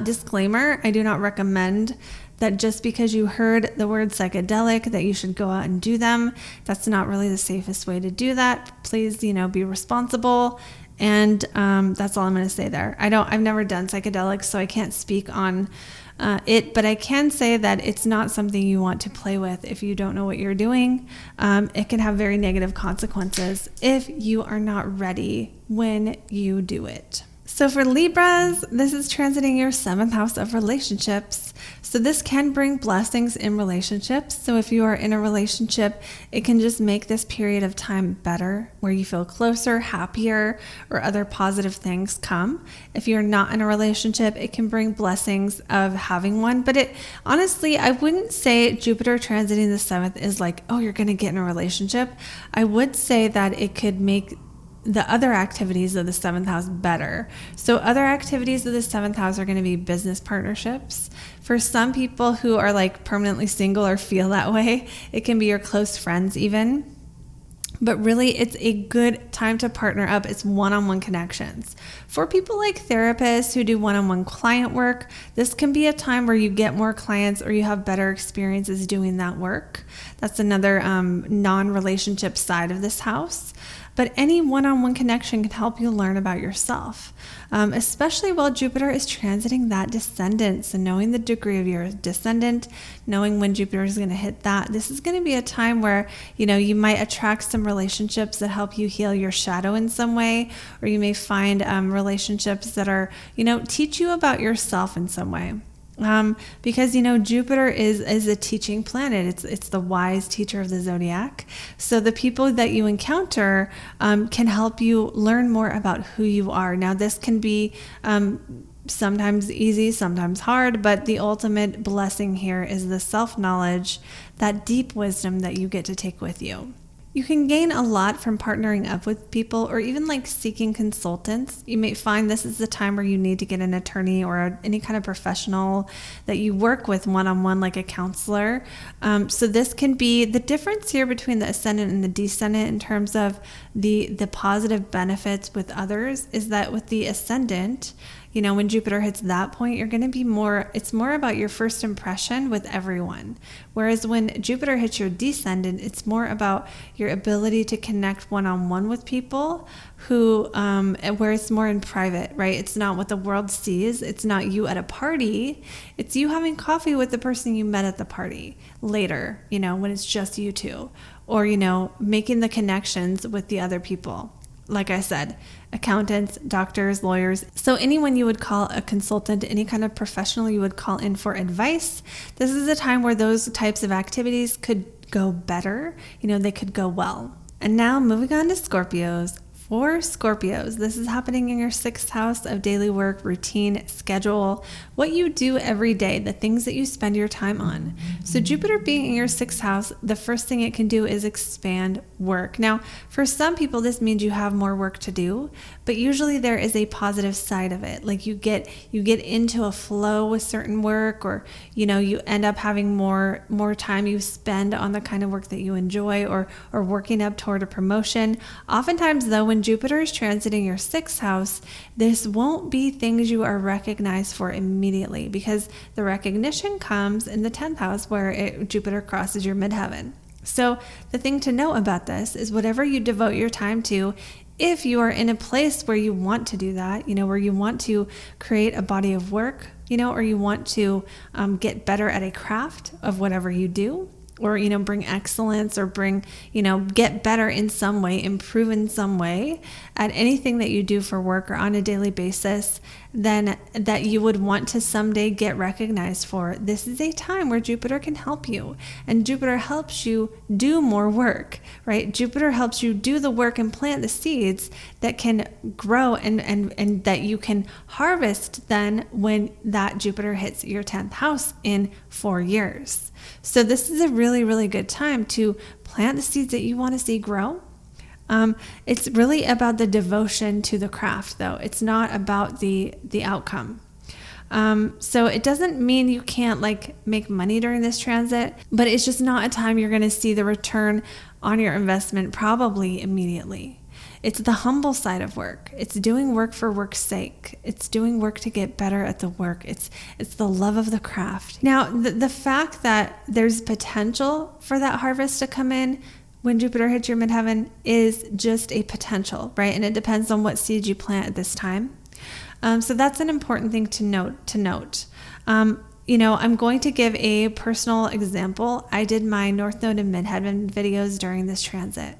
Disclaimer, I do not recommend that just because you heard the word psychedelic that you should go out and do them. That's not really the safest way to do that. Please, be responsible. And that's all I'm going to say there. I've never done psychedelics, so I can't speak on it, but I can say that it's not something you want to play with if you don't know what you're doing. It can have very negative consequences if you are not ready when you do it. So for Libras, this is transiting your 7th house of relationships. So this can bring blessings in relationships. So if you are in a relationship, it can just make this period of time better, where you feel closer, happier, or other positive things come. If you're not in a relationship, it can bring blessings of having one. But honestly, I wouldn't say Jupiter transiting the 7th is like, oh, you're going to get in a relationship. I would say that it could make the other activities of the 7th house better. So other activities of the 7th house are going to be business partnerships. For some people who are like permanently single or feel that way, it can be your close friends even. But really, it's a good time to partner up. It's one-on-one connections. For people like therapists who do one-on-one client work, this can be a time where you get more clients or you have better experiences doing that work. That's another non-relationship side of this house. But any one-on-one connection can help you learn about yourself, especially while Jupiter is transiting that descendant. So knowing the degree of your descendant, knowing when Jupiter is going to hit that, this is going to be a time where, you might attract some relationships that help you heal your shadow in some way, or you may find relationships that are, teach you about yourself in some way. Because, Jupiter is a teaching planet. It's the wise teacher of the zodiac. So the people that you encounter can help you learn more about who you are. Now, this can be sometimes easy, sometimes hard, but the ultimate blessing here is the self-knowledge, that deep wisdom that you get to take with you. You can gain a lot from partnering up with people, or even like seeking consultants. You may find this is the time where you need to get an attorney or any kind of professional that you work with one-on-one, like a counselor. So this can be the difference here between the ascendant and the descendant in terms of the positive benefits with others is that with the ascendant, when Jupiter hits that point, you're going to be it's more about your first impression with everyone. Whereas when Jupiter hits your descendant, it's more about your ability to connect one-on-one with people where it's more in private, right? It's not what the world sees. It's not you at a party. It's you having coffee with the person you met at the party later, when it's just you two, or, making the connections with the other people. Like I said, accountants, doctors, lawyers. So anyone you would call a consultant, any kind of professional you would call in for advice, this is a time where those types of activities could go better. They could go well. And now moving on to Scorpios. for Scorpios. This is happening in your 6th house of daily work, routine, schedule, what you do every day, the things that you spend your time on. So Jupiter being in your 6th house, the first thing it can do is expand work. Now, for some people, this means you have more work to do, but usually there is a positive side of it. Like you get into a flow with certain work, or you end up having more time you spend on the kind of work that you enjoy, or working up toward a promotion. Oftentimes though, when Jupiter is transiting your 6th house, this won't be things you are recognized for immediately, because the recognition comes in the 10th house where Jupiter crosses your midheaven. So the thing to know about this is whatever you devote your time to, if you are in a place where you want to do that, where you want to create a body of work, or you want to get better at a craft of whatever you do, or, bring excellence, or get better in some way, improve in some way at anything that you do for work or on a daily basis, then that you would want to someday get recognized for. This is a time where Jupiter can help you, and Jupiter helps you do more work, right? Jupiter helps you do the work and plant the seeds that can grow and that you can harvest then when that Jupiter hits your 10th house in 4 years. So this is a really, really good time to plant the seeds that you want to see grow. It's really about the devotion to the craft, though. It's not about the outcome. So it doesn't mean you can't make money during this transit, but it's just not a time you're going to see the return on your investment probably immediately. It's the humble side of work. It's doing work for work's sake. It's doing work to get better at the work. It's the love of the craft. Now, the fact that there's potential for that harvest to come in when Jupiter hits your midheaven is just a potential, right? And it depends on what seeds you plant at this time. So that's an important thing to note. I'm going to give a personal example. I did my North Node and Midheaven videos during this transit,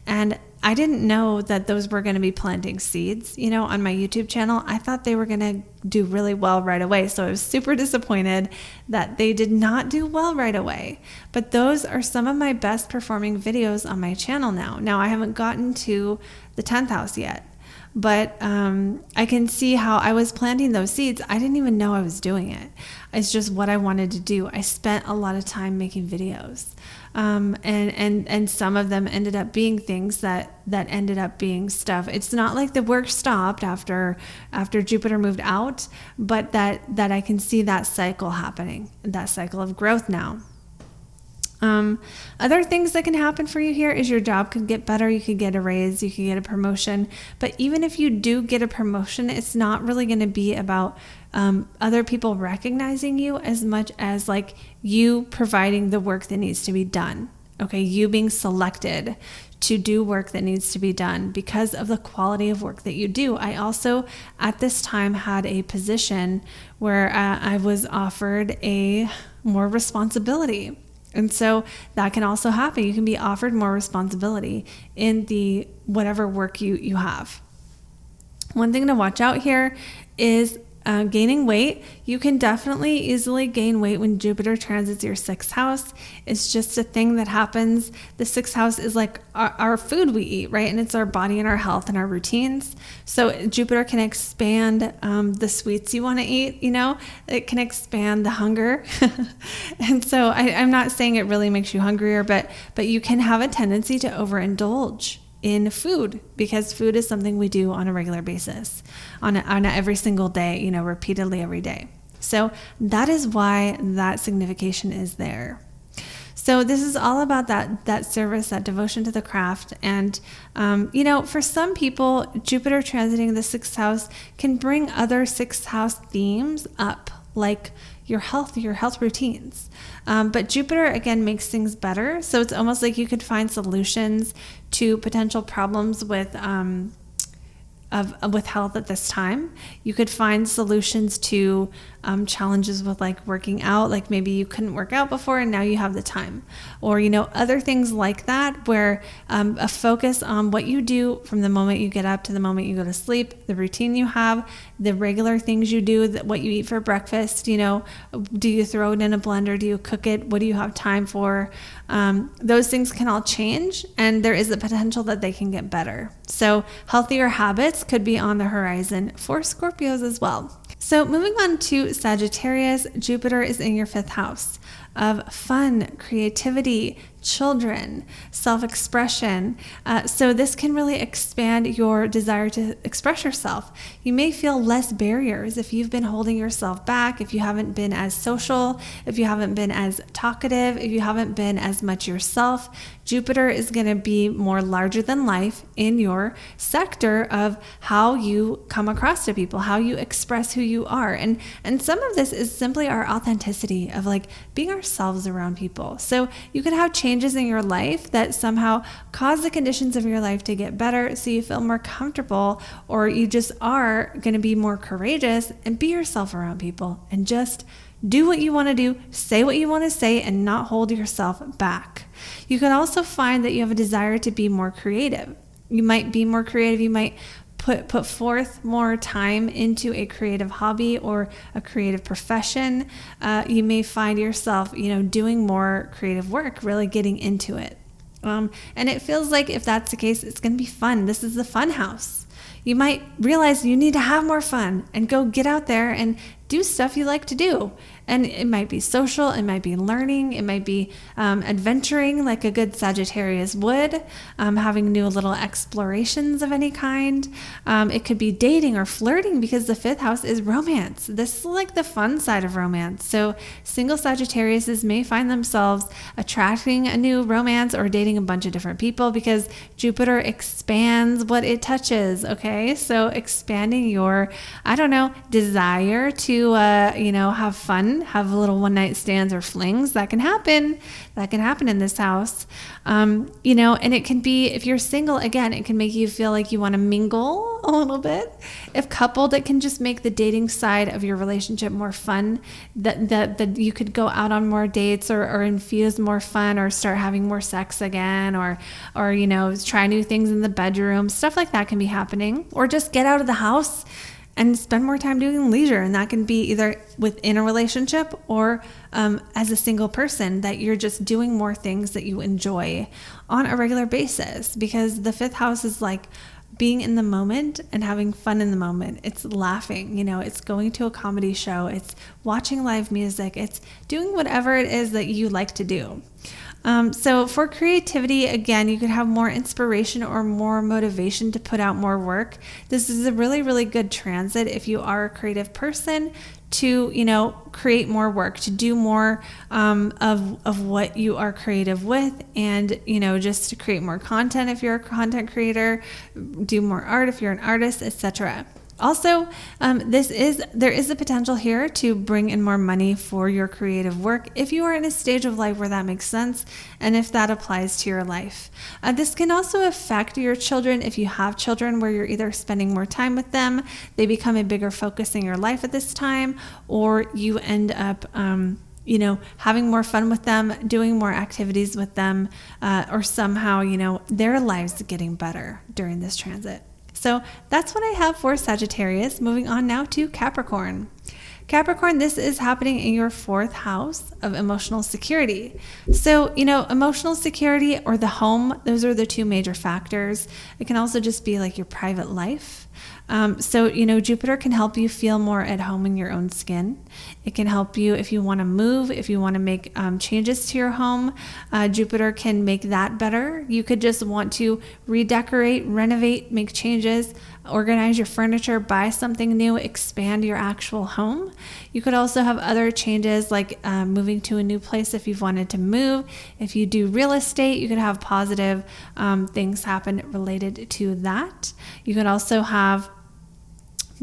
and I didn't know that those were going to be planting seeds, on my YouTube channel. I thought they were going to do really well right away. So I was super disappointed that they did not do well right away. But those are some of my best performing videos on my channel now. Now, I haven't gotten to the 10th house yet, but I can see how I was planting those seeds. I didn't even know I was doing it. It's just what I wanted to do. I spent a lot of time making videos. And some of them ended up being things that ended up being stuff. It's not like the work stopped after Jupiter moved out, but that I can see that cycle happening, that cycle of growth now. Other things that can happen for you here is your job could get better. You could get a raise, you could get a promotion. But even if you do get a promotion, it's not really going to be about other people recognizing you as much as you providing the work that needs to be done. Okay, you being selected to do work that needs to be done because of the quality of work that you do. I also, at this time, had a position where I was offered a more responsibility. And so that can also happen. You can be offered more responsibility in the whatever work you have. One thing to watch out here is gaining weight. You can definitely easily gain weight when Jupiter transits your 6th house. It's just a thing that happens. The 6th house is like our food we eat, right? And it's our body and our health and our routines. So Jupiter can expand the sweets you want to eat, it can expand the hunger. And so I'm not saying it really makes you hungrier, but you can have a tendency to overindulge in food, because food is something we do on a regular basis, on every single day, repeatedly every day. So that is why that signification is there. So this is all about that service, that devotion to the craft. And, for some people, Jupiter transiting the 6th house can bring other 6th house themes up, like your health routines. But Jupiter, again, makes things better. So it's almost like you could find solutions to potential problems with with health at this time. You could find solutions to challenges with like working out, like maybe you couldn't work out before and now you have the time, or other things like that, where a focus on what you do from the moment you get up to the moment you go to sleep, the routine you have, the regular things you do, what you eat for breakfast. Do you throw it in a blender? Do you cook it? What do you have time for? Those things can all change, and there is a potential that they can get better. So healthier habits could be on the horizon for Scorpios as well. So moving on to Sagittarius, Jupiter is in your 5th house of fun, creativity, children, self-expression. So this can really expand your desire to express yourself. You may feel less barriers if you've been holding yourself back, if you haven't been as social, if you haven't been as talkative, if you haven't been as much yourself. Jupiter is going to be more larger than life in your sector of how you come across to people, how you express who you are. And some of this is simply our authenticity of like being ourselves around people. So you could have changes in your life that somehow cause the conditions of your life to get better, so you feel more comfortable, or you just are going to be more courageous and be yourself around people and just do what you want to do, say what you want to say, and not hold yourself back. You can also find that you have a desire to be more creative. You might be more creative. You might put forth more time into a creative hobby or a creative profession. You may find yourself, doing more creative work, really getting into it. And it feels like if that's the case, it's going to be fun. This is the fun house. You might realize you need to have more fun and go get out there and do stuff you like to do. And it might be social, it might be learning, it might be adventuring like a good Sagittarius would, having new little explorations of any kind. It could be dating or flirting, because the 5th house is romance. This is like the fun side of romance. So single Sagittariuses may find themselves attracting a new romance or dating a bunch of different people, because Jupiter expands what it touches. Okay, so expanding your, desire to have fun, have little one-night stands or flings. That can happen in this house. And it can be, if you're single, again, it can make you feel like you want to mingle a little bit. If coupled, it can just make the dating side of your relationship more fun, that you could go out on more dates, or infuse more fun, or start having more sex again, or try new things in the bedroom. Stuff like that can be happening, or just get out of the house and spend more time doing leisure. And that can be either within a relationship or as a single person, that you're just doing more things that you enjoy on a regular basis, because the 5th house is like being in the moment and having fun in the moment. It's laughing, it's going to a comedy show, it's watching live music, it's doing whatever it is that you like to do. So for creativity, again, you could have more inspiration or more motivation to put out more work. This is a really, really good transit if you are a creative person, to, create more work, to do more of what you are creative with, and, just to create more content if you're a content creator, do more art if you're an artist, etc. Also, there is a potential here to bring in more money for your creative work if you are in a stage of life where that makes sense, and if that applies to your life. This can also affect your children. If you have children where you're either spending more time with them, they become a bigger focus in your life at this time, or you end up having more fun with them, doing more activities with them, or somehow, their lives getting better during this transit. So that's what I have for Sagittarius. Moving on now to Capricorn. Capricorn, this is happening in your 4th house of emotional security. So, emotional security or the home, those are the two major factors. It can also just be like your private life. So, Jupiter can help you feel more at home in your own skin. It can help you if you want to move, if you want to make changes to your home. Jupiter can make that better. You could just want to redecorate, renovate, make changes, organize your furniture, buy something new, expand your actual home. You could also have other changes like moving to a new place if you've wanted to move. If you do real estate, you could have positive things happen related to that. You could also have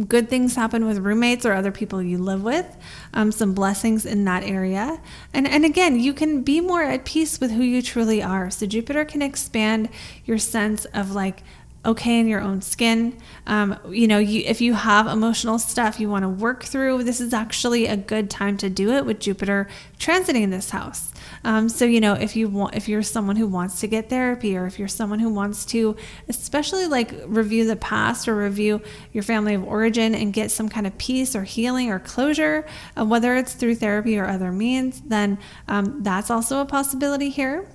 good things happen with roommates or other people you live with, some blessings in that area. And again, you can be more at peace with who you truly are. So Jupiter can expand your sense of like okay in your own skin. If you have emotional stuff you want to work through, this is actually a good time to do it with Jupiter transiting this house. If you're someone who wants to get therapy, or if you're someone who wants to especially like review the past or review your family of origin and get some kind of peace or healing or closure, whether it's through therapy or other means, then that's also a possibility here.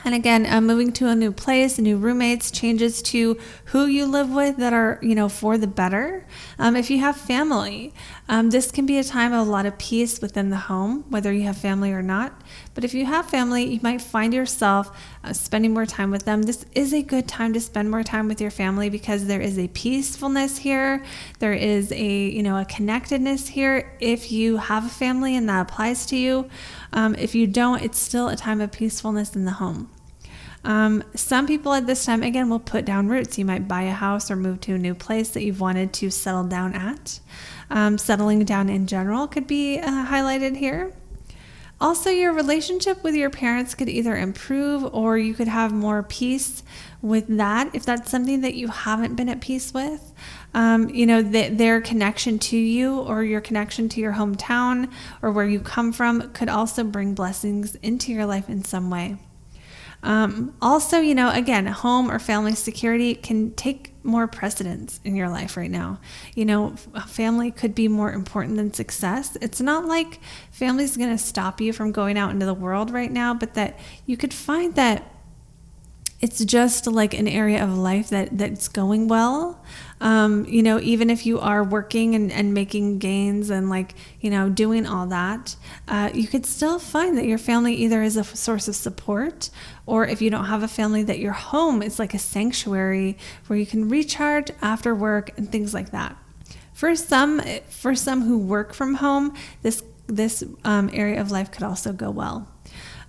And again, moving to a new place, new roommates, changes to who you live with that are, for the better. If you have family, this can be a time of a lot of peace within the home, whether you have family or not. But if you have family, you might find yourself spending more time with them. This is a good time to spend more time with your family because there is a peacefulness here. There is a connectedness here. If you have a family and that applies to you, if you don't, it's still a time of peacefulness in the home. Some people at this time, again, will put down roots. You might buy a house or move to a new place that you've wanted to settle down at. Settling down in general could be highlighted here. Also, your relationship with your parents could either improve or you could have more peace with that if that's something that you haven't been at peace with. Their connection to you or your connection to your hometown or where you come from could also bring blessings into your life in some way. Also, again, home or family security can take more precedence in your life right now. Family could be more important than success. It's not like family's going to stop you from going out into the world right now, but that you could find that it's just like an area of life that's going well. Even if you are working and making gains and doing all that, you could still find that your family either is a source of support, or if you don't have a family, that your home is like a sanctuary where you can recharge after work and things like that. For some who work from home, this area of life could also go well.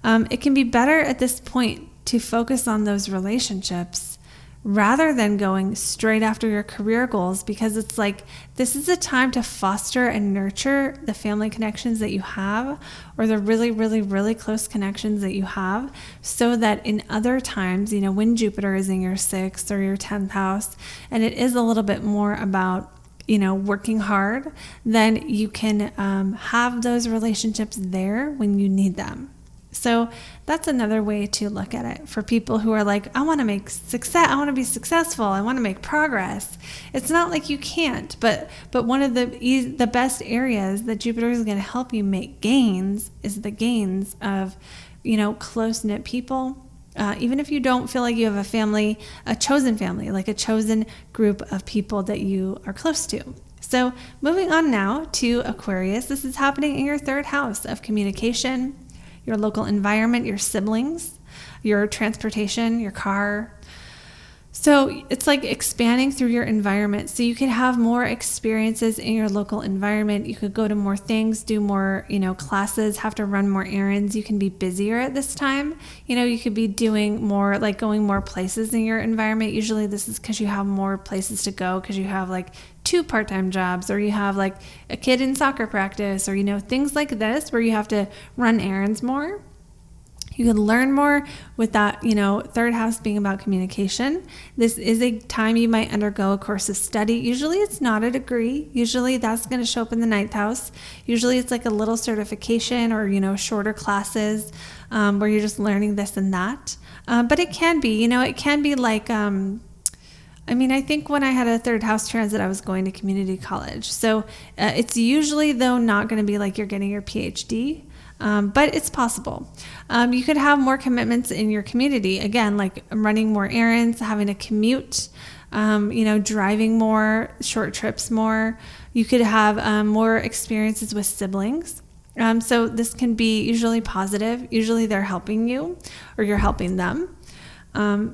It can be better at this point to focus on those relationships rather than going straight after your career goals, because it's like this is a time to foster and nurture the family connections that you have, or the really, really, really close connections that you have, so that in other times, when Jupiter is in your 6th or your 10th house, and it is a little bit more about working hard, then you can have those relationships there when you need them. So that's another way to look at it for people who are like, I want to make success. I want to be successful. I want to make progress. It's not like you can't, but one of the best areas that Jupiter is going to help you make gains is the gains of, close-knit people. Even if you don't feel like you have a chosen family, like a chosen group of people that you are close to. So moving on now to Aquarius, this is happening in your 3rd house of communication, your local environment, your siblings, your transportation, your car. So it's like expanding through your environment. So you could have more experiences in your local environment. You could go to more things, do more, classes, have to run more errands. You can be busier at this time. You could be doing more, like going more places in your environment. Usually this is because you have more places to go because you have 2 part-time jobs, or you have a kid in soccer practice, or things like this where you have to run errands more. You can learn more with that, 3rd house being about communication. This is a time you might undergo a course of study. Usually it's not a degree. Usually that's going to show up in the 9th house. Usually it's like a little certification or, shorter classes where you're just learning this and that. But it can be, it can be like, I think when I had a 3rd house transit, I was going to community college. So it's usually, though, not going to be like you're getting your PhD, but it's possible. You could have more commitments in your community. Again, like running more errands, having a commute, driving more, short trips more. You could have more experiences with siblings. So this can be usually positive. Usually they're helping you or you're helping them.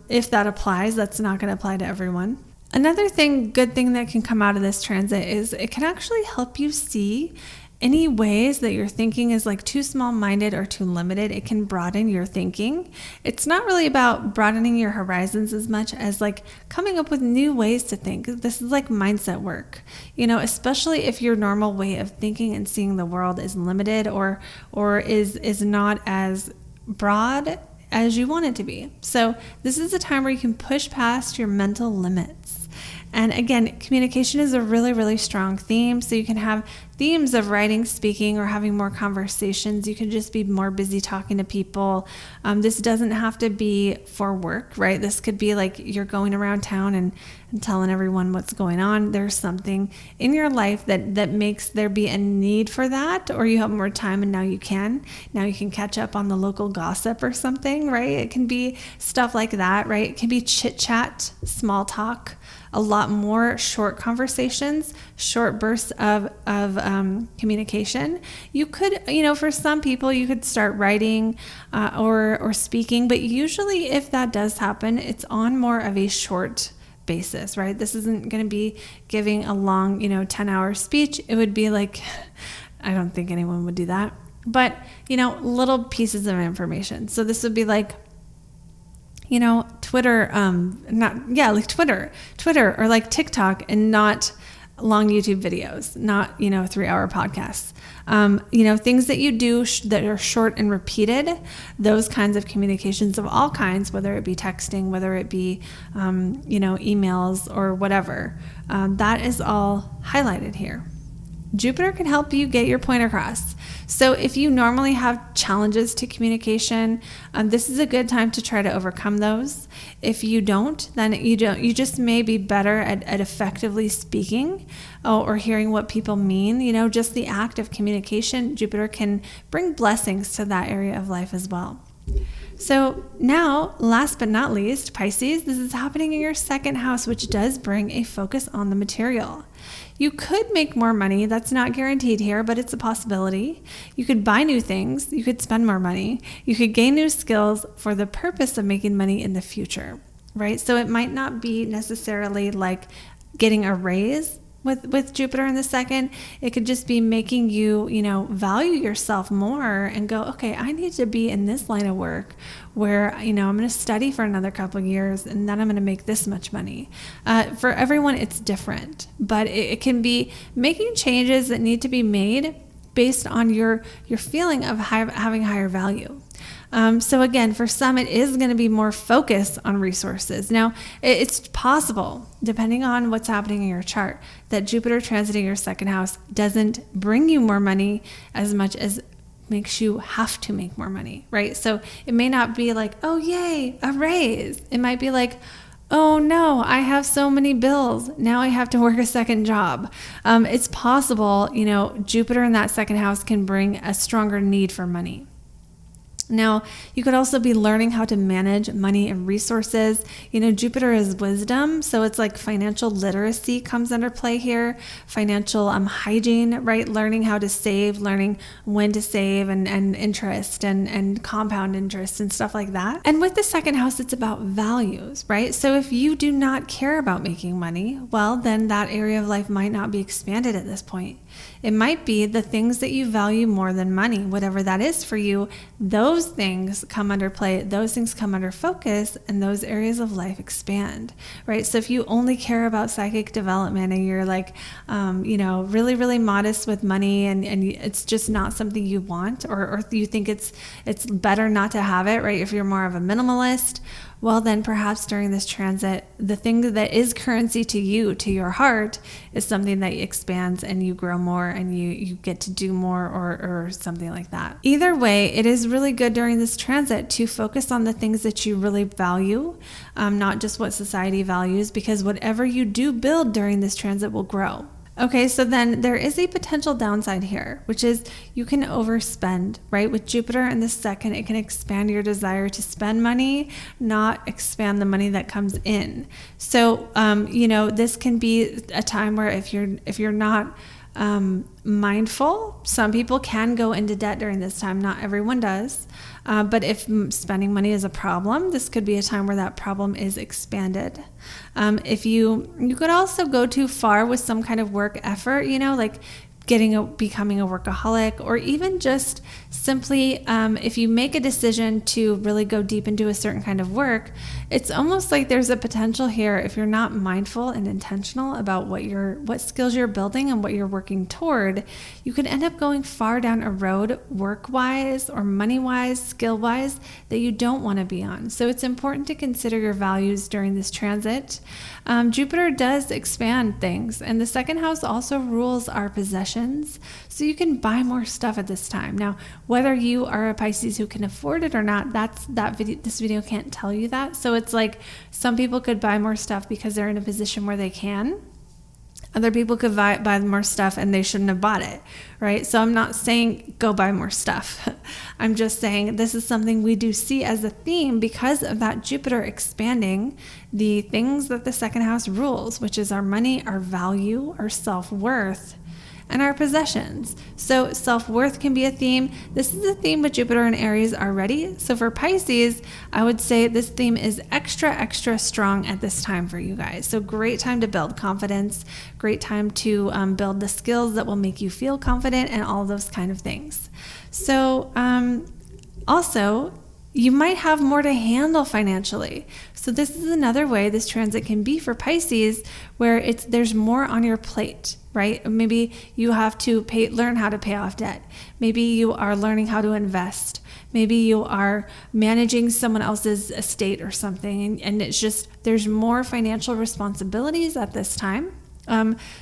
If that applies, that's not going to apply to everyone. Another good thing that can come out of this transit is it can actually help you see any ways that your thinking is too small-minded or too limited. It can broaden your thinking. It's not really about broadening your horizons as much as coming up with new ways to think. This is mindset work, especially if your normal way of thinking and seeing the world is limited or is not as broad as you want it to be. So this is a time where you can push past your mental limits. And again, communication is a really, really strong theme. So you can have themes of writing, speaking, or having more conversations. You can just be more busy talking to people. This doesn't have to be for work, right? This could be like you're going around town and telling everyone what's going on. There's something in your life that makes there be a need for that, or you have more time and now you can catch up on the local gossip or something, right? It can be stuff like that, right? It can be chit chat, small talk, a lot more short conversations, short bursts of communication. You could, for some people, you could start writing or speaking, but usually if that does happen, it's on more of a short basis, right? This isn't going to be giving a long, 10-hour speech. It would be like, I don't think anyone would do that, but, little pieces of information. So this would be like, Twitter, Twitter or like TikTok, and not long YouTube videos, not, 3-hour podcasts. Things that you do that are short and repeated, those kinds of communications of all kinds, whether it be texting, whether it be, emails or whatever, that is all highlighted here. Jupiter can help you get your point across. So if you normally have challenges to communication, this is a good time to try to overcome those. If you don't, then you just may be better at effectively speaking or hearing what people mean. Just the act of communication, Jupiter can bring blessings to that area of life as well. So now, last but not least, Pisces, this is happening in your second house, which does bring a focus on the material. You could make more money. That's not guaranteed here, but it's a possibility. You could buy new things. You could spend more money. You could gain new skills for the purpose of making money in the future, right? So it might not be necessarily like getting a raise with Jupiter in the second. It could just be making you, value yourself more and go, okay, I need to be in this line of work where, I'm going to study for another couple of years and then I'm going to make this much money. For everyone, it's different, but it can be making changes that need to be made based on your feeling of having higher value. So again, for some, it is going to be more focused on resources. Now, it's possible, depending on what's happening in your chart, that Jupiter transiting your second house doesn't bring you more money as much as makes you have to make more money, right? So it may not be like, oh, yay, a raise. It might be like, oh no, I have so many bills. Now I have to work a second job. It's possible, Jupiter in that second house can bring a stronger need for money. Now, you could also be learning how to manage money and resources. Jupiter is wisdom, so it's like financial literacy comes under play here, financial hygiene, right? Learning how to save, learning when to save, and interest and compound interest and stuff like that. And with the second house, it's about values, right? So if you do not care about making money, well, then that area of life might not be expanded at this point. It might be the things that you value more than money, whatever that is for you. Those things come under play, those things come under focus, and those areas of life expand, right? So if you only care about psychic development and you're like, really, really modest with money and it's just not something you want, or you think it's better not to have it, right? If you're more of a minimalist, well, then perhaps during this transit, the thing that is currency to you, to your heart, is something that expands and you grow more and you get to do more or something like that. Either way, it is really good during this transit to focus on the things that you really value, not just what society values, because whatever you do build during this transit will grow. Okay, so then there is a potential downside here, which is you can overspend, right? With Jupiter in the second, it can expand your desire to spend money, not expand the money that comes in. So, this can be a time where if you're not mindful, some people can go into debt during this time. Not everyone does. But if spending money is a problem, this could be a time where that problem is expanded. If you could also go too far with some kind of work effort, like becoming a workaholic, or even just simply if you make a decision to really go deep into a certain kind of work, it's almost like there's a potential here, if you're not mindful and intentional about what skills you're building and what you're working toward, you could end up going far down a road work-wise or money-wise, skill-wise, that you don't want to be on. So it's important to consider your values during this transit. Jupiter does expand things, and the second house also rules our possessions, so you can buy more stuff at this time. Now, whether you are a Pisces who can afford it or not, this video can't tell you that. So it's like some people could buy more stuff because they're in a position where they can. Other people could buy more stuff and they shouldn't have bought it, right? So I'm not saying go buy more stuff. I'm just saying this is something we do see as a theme because of that Jupiter expanding the things that the second house rules, which is our money, our value, our self-worth, and our possessions. So self-worth can be a theme. This is a theme with Jupiter and Aries already. So for Pisces, I would say this theme is extra strong at this time for you guys. So great time to build confidence, great time to build the skills that will make you feel confident and all those kind of things. So also, you might have more to handle financially. So this is another way this transit can be for Pisces, where there's more on your plate, right? Maybe you have to learn how to pay off debt. Maybe you are learning how to invest. Maybe you are managing someone else's estate or something, and it's just, there's more financial responsibilities at this time.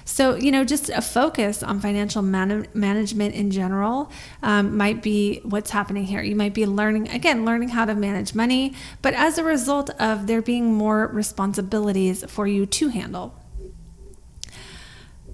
So, just a focus on financial management in general might be what's happening here. You might be learning how to manage money, but as a result of there being more responsibilities for you to handle.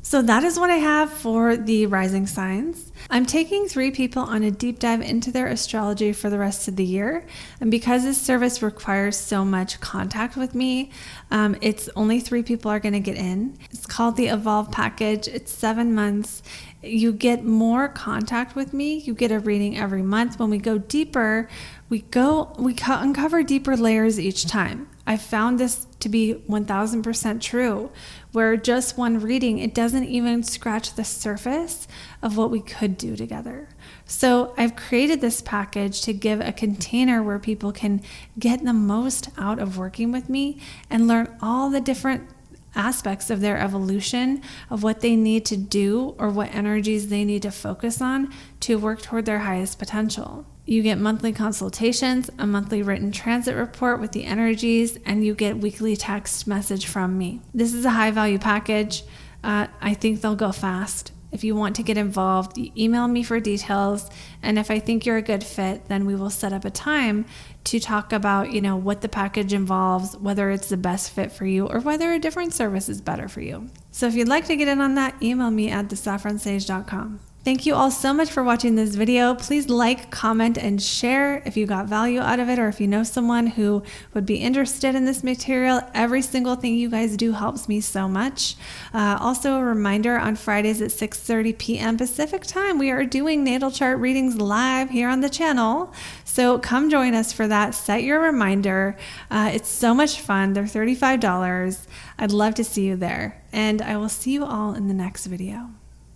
So that is what I have for the rising signs. I'm taking 3 people on a deep dive into their astrology for the rest of the year. And because this service requires so much contact with me, it's only 3 people are going to get in. It's called the Evolve Package. It's 7 months. You get more contact with me. You get a reading every month. When we go deeper, we uncover deeper layers each time. I found this to be 1000% true, where just one reading, it doesn't even scratch the surface of what we could do together. So I've created this package to give a container where people can get the most out of working with me and learn all the different aspects of their evolution, of what they need to do or what energies they need to focus on to work toward their highest potential. You get monthly consultations, a monthly written transit report with the energies, and you get weekly text message from me. This is a high value package. I think they'll go fast. If you want to get involved, email me for details. And if I think you're a good fit, then we will set up a time to talk about, what the package involves, whether it's the best fit for you or whether a different service is better for you. So if you'd like to get in on that, email me at thesaffronsage.com. Thank you all so much for watching this video. Please like, comment, and share if you got value out of it, or if you know someone who would be interested in this material. Every single thing you guys do helps me so much. Also a reminder, on Fridays at 6:30 p.m. Pacific time, we are doing natal chart readings live here on the channel. So come join us for that. Set your reminder. It's so much fun. They're $35. I'd love to see you there. And I will see you all in the next video.